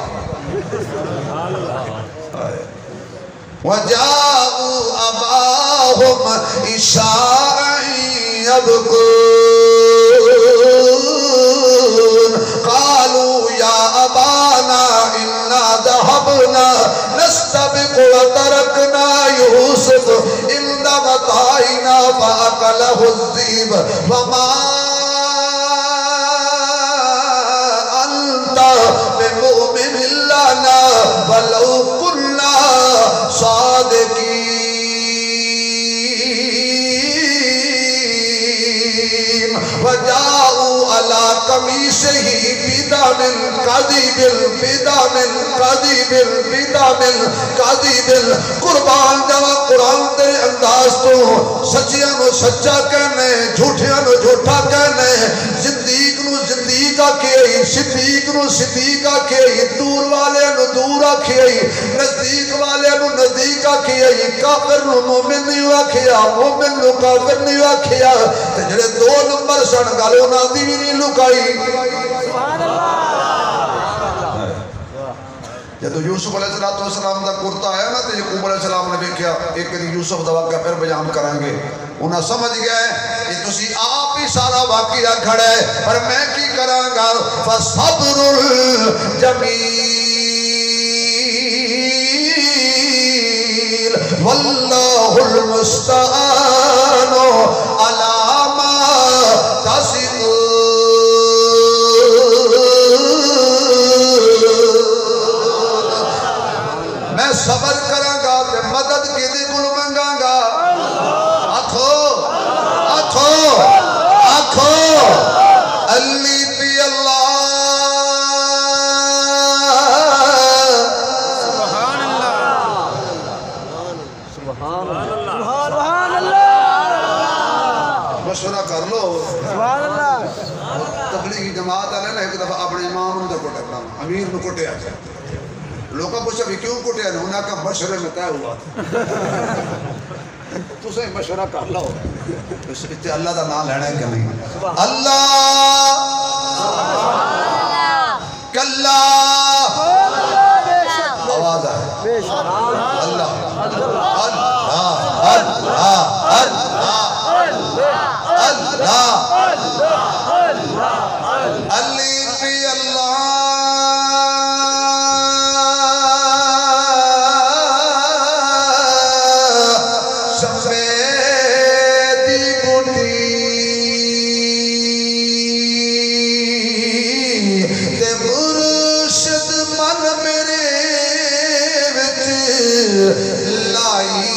وَجَاءُوا أَبَاهُمْ عِشَاءً يَبْكُونَ قَالُوا يَا أَبَانَا إِنَّا ذَهَبْنَا نَسْتَبِقُ وَتَرَكْنَا يُوسُفَ عِندَ مَتَاعِنَا فَأَكَلَهُ الذِّئْبُ وَمَا أَنْتَ بِمُؤْمِنٍ لَنَا وَلَوْ كُنَّا صَادِقِينَ وَجَاءُوا عَلَى قَمِيصِهِ بِدَمٍ كَذِبٍ قربان جاوا قرآن تیرے انداز تو سچیاں نو سچا کہنے جھوٹیاں نو جھوٹا کہنے زندگی نو زندگی آکھے صدیق نو صدیق آکھے دور والے نو دور آکھے نزدیک والے نو نزدیک آکھے کافر نو مومن نہیں آکھے مومن نو کافر نہیں آکھے تے جڑے دو نمبر سن گل انہاں دی بھی نہیں لکائی
سبحان اللہ
جب یوسف علیہ السلام دا کرتا آیا نا تو یعقوب علیہ السلام نے دیکھا ایک دن یوسف دا واقعہ پھر بیان کریں گے انہاں سمجھ گئے کہ تسی آپ ہی سارا واقعہ کھڑے پر میں کی کراں گا فصبر جمیل واللہ المستعان علی ما تصفون میں صبر کراں گا تے مدد کدے کول منگاں گا آکھو آکھو آکھو علی پی اللہ
سبحان اللہ سبحان اللہ
مشورہ کر لو
سبحان اللہ
تبلیغی جماعت والے نا ایک دفعہ اپنے امام نو کوٹا کرام امیر نو کوٹیا لوگوں پوچھا بھی کیوں کوٹیا نے انہاں کا مشورے میں طے ہوا تو سے مشورہ کر لو اس تے اللہ دا نام لینا ہے کہ نہیں اللہ کلا آواز ہے اللہ اللہ اللہ علی پی اللہ سفیدی بوٹی تے مرشد من میرے وچ لائی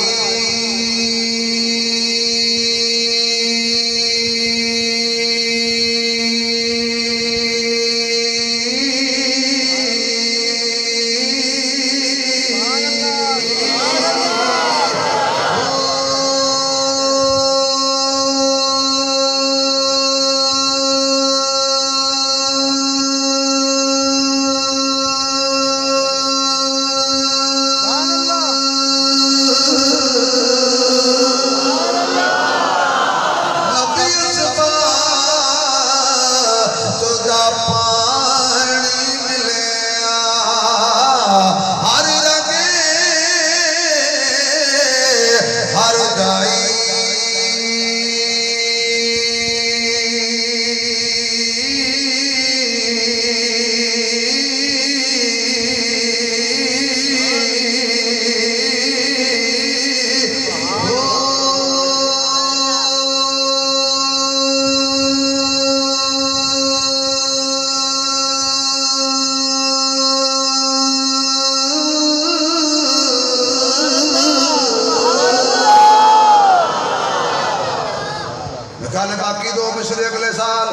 باقی دو مشرے اگلے سال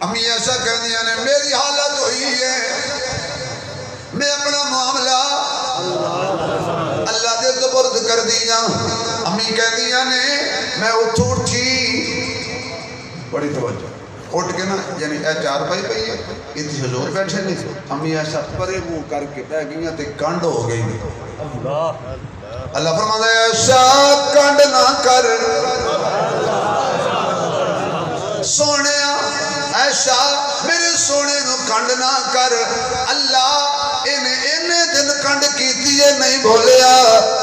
امی ایسا کہہ دیا نے میری حالت ہوئی ہے میں اپنا معاملہ اللہ دے سپرد کر دیا امی کہہ دیا نے میں اٹھی بڑی توجہ اٹھ کے نا یعنی اے چار پائی پئی ہے اتنی حضور بیٹھے نہیں امی ایسا پرے منہ کر کے بہ گئی تے کنڈ ہو گئی اللہ فرماتا ہے ایسا کنڈ نہ کر سونے ایسا میرے سونے نو کنڈ نہ کر اللہ انہیں دن کنڈ کیتی ہے نہیں بولیا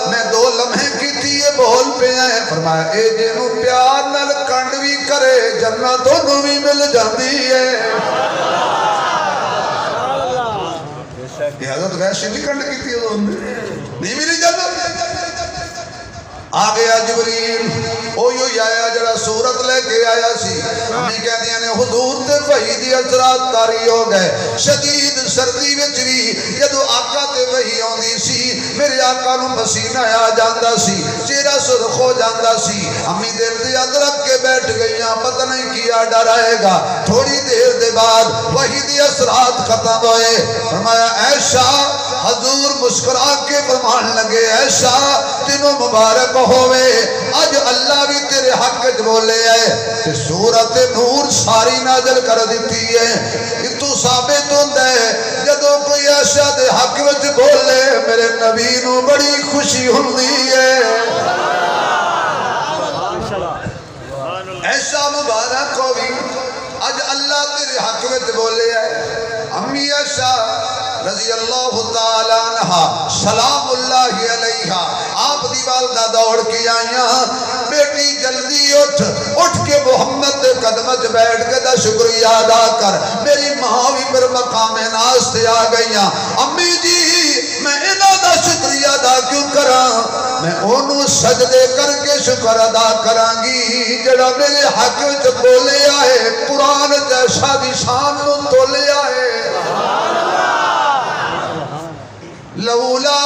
میں 2 لمحے کیتی ہے بول پہ ہے فرمایا اے جنو پیار نل کنڈ بھی کرے جنت دونوں بھی مل جاندی ہے یہ حضرت ویسے نہیں کنڈ کیتی ہے نہیں ملی جنت آگیا جبریل اوہی آیا جڑا صورت لے کے آیا سی ہمیں کہہ دیا نے حضور تے وحی دی اثرات تاری ہو گئے شدید سردی وچ بھی جدو آقا تے وحی آندی سی میرے آقا نو پسینہ آ جاندا سی چہرہ سرخ ہو جاندا سی ہمیں دل دی ادرک کے بیٹھ گئیاں پتہ نہیں کیا ڈر آئے گا تھوڑی دیر دے بعد وحی دی اثرات ختم ہوئے فرمایا عائشہ حضور مسکرا کے فرمان لگے عائشہ تینوں مبارک ہوئے آج اللہ بھی تیرے تیرے حق وچ بولے ہے تے سورت نور ساری نازل کر دیتی ہے. اتو ثابت ہوندا ہے جدوں کوئی ایسا دے حق وچ بولے میرے نبی نو بڑی خوشی ہوندی ہے. ایسا مبارک ہوئی اج اللہ تیرے حق وچ بولے ہے. امی عائشہ رضی اللہ تعالی عنہ سلام اللہ علیہا آپ دی والدہ دوڑ کے آئیاں بیٹی جلدی اٹھ کے محمد دے قدم وچ بیٹھ کے دا شکریہ ادا کر. میری ماں بھی پر مقام ناز تے آ گئیاں. امی جی میں انہاں دا شکریہ ادا کیوں کراں؟ میں انہوں سجدے کر کے شکر ادا کراں گی جڑا میرے حق وچ بولے آئے قرآن جیسا دی شان نو تولے آئے. لولا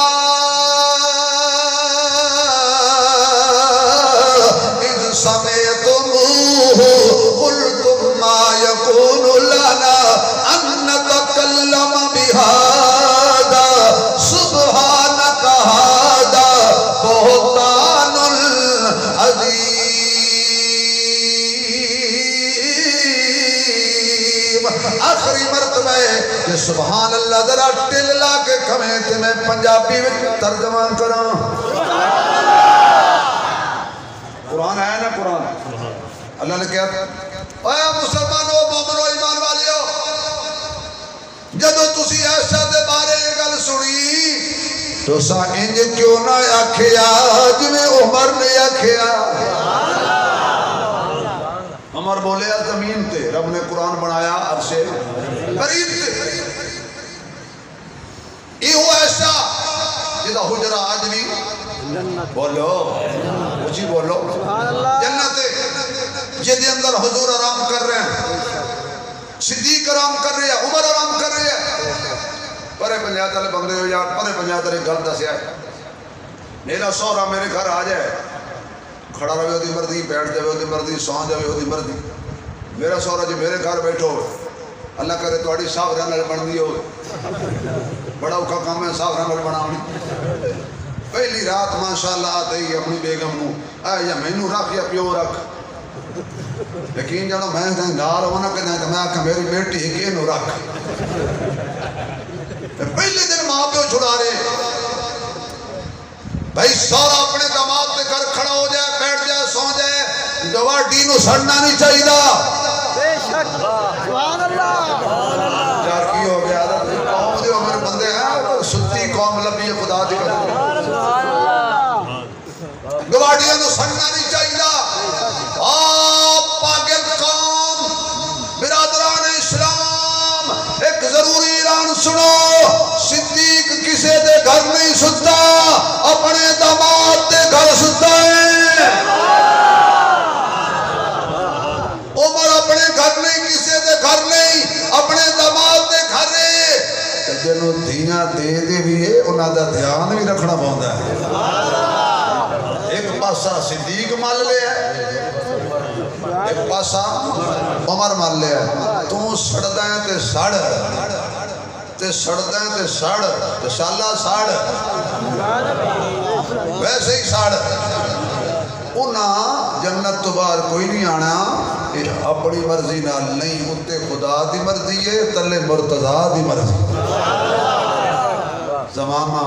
اذ سمعتموه قلتم ما يكون لنا ان نتكلم بهذا سبحانك هذا بهتان عظيم. آخری مرتبہ ہے کہ سبحان اللہ ذرا ٹل لا کے کھمیں تے میں پنجابی میں ترجمہ کراں. قرآن ہے نا قرآن اللہ نے کہا اے مسلمانوں مومنوں ایمان والیو جدو تسی ایسا دے بارے یہ گل سنی تو سا انج کیوں نہ آکھیا جویں عمر نے آکھیا. عمر بولے زمین تے رب نے قرآن بنایا عرشے قریب تے ایہو ایسا جدا حجرہ آج بھی بولو اچھی بولو جنت جدے اندر حضور آرام کر رہے ہیں صدیق آرام کر رہے ہیں عمر آرام کر رہے ہیں. پرے پنجاب والے بندے ہو یا پرے پنجاب والے گل دسیا ہے میرا سہرا میرے گھر آ جائے کھڑا رہے ہوتی مرضی بیٹھ جائے ہوتی مرضی سو جائے ہوتی مرضی. میرا سہرا جی میرے گھر بیٹھو اللہ کرے تھوڑی ساورا نال بن دی ہو بڑا اوکھا کام ہے ساورا نال بناونی. پہلی رات ماشاءاللہ آتے ہی اپنی بیگم نو اے یا مینو رکھ یا پیو رکھ یقین جانو میں نال ہونا کہ نہیں تو میں آکھا میری بیٹی ہے کہ نو رکھ. پہلے دن ماں پیو چھڑا رہے بھائی سارا اپنے داماد کے گھر کھڑا ہو جائے بیٹھ جائے سو جائے جواڈی نو سڑنا نہیں چاہیے.
بے شک سبحان اللہ
یار کی ہو گیا قوم دے میرے بندے ہیں ستی قوم لبی ہے خدا دی قسم گواڈیاں نو سڑنا نہیں چاہیے. آپ پاگل قوم برادران اسلام ایک ضروری اعلان سنو صدیق کسے دے گھر نہیں ستا اپنے داماد دے گھر ستا ہے. عمر اپنے گھر نہیں کسے دے گھر نہیں اپنے داماد دے گھر ہے. جنہوں دھیاں دے دے بھی ہے انہاں دا دھیان بھی رکھنا پاؤندا ہے. ایک پاسا صدیق مال لے ہے ایک پاسا عمر مال لے ہے. تو سڑدا ہے تے سڑ تے سڑدا ہے تے سڑ تے شالا سڑ ویسے ہی سڑ. انہاں جنت تو باہر کوئی نہیں آنا اپنی مرضی نال نہیں اتے خدا دی مرضی ہے تلے مرتضی دی مرضی. زمانہ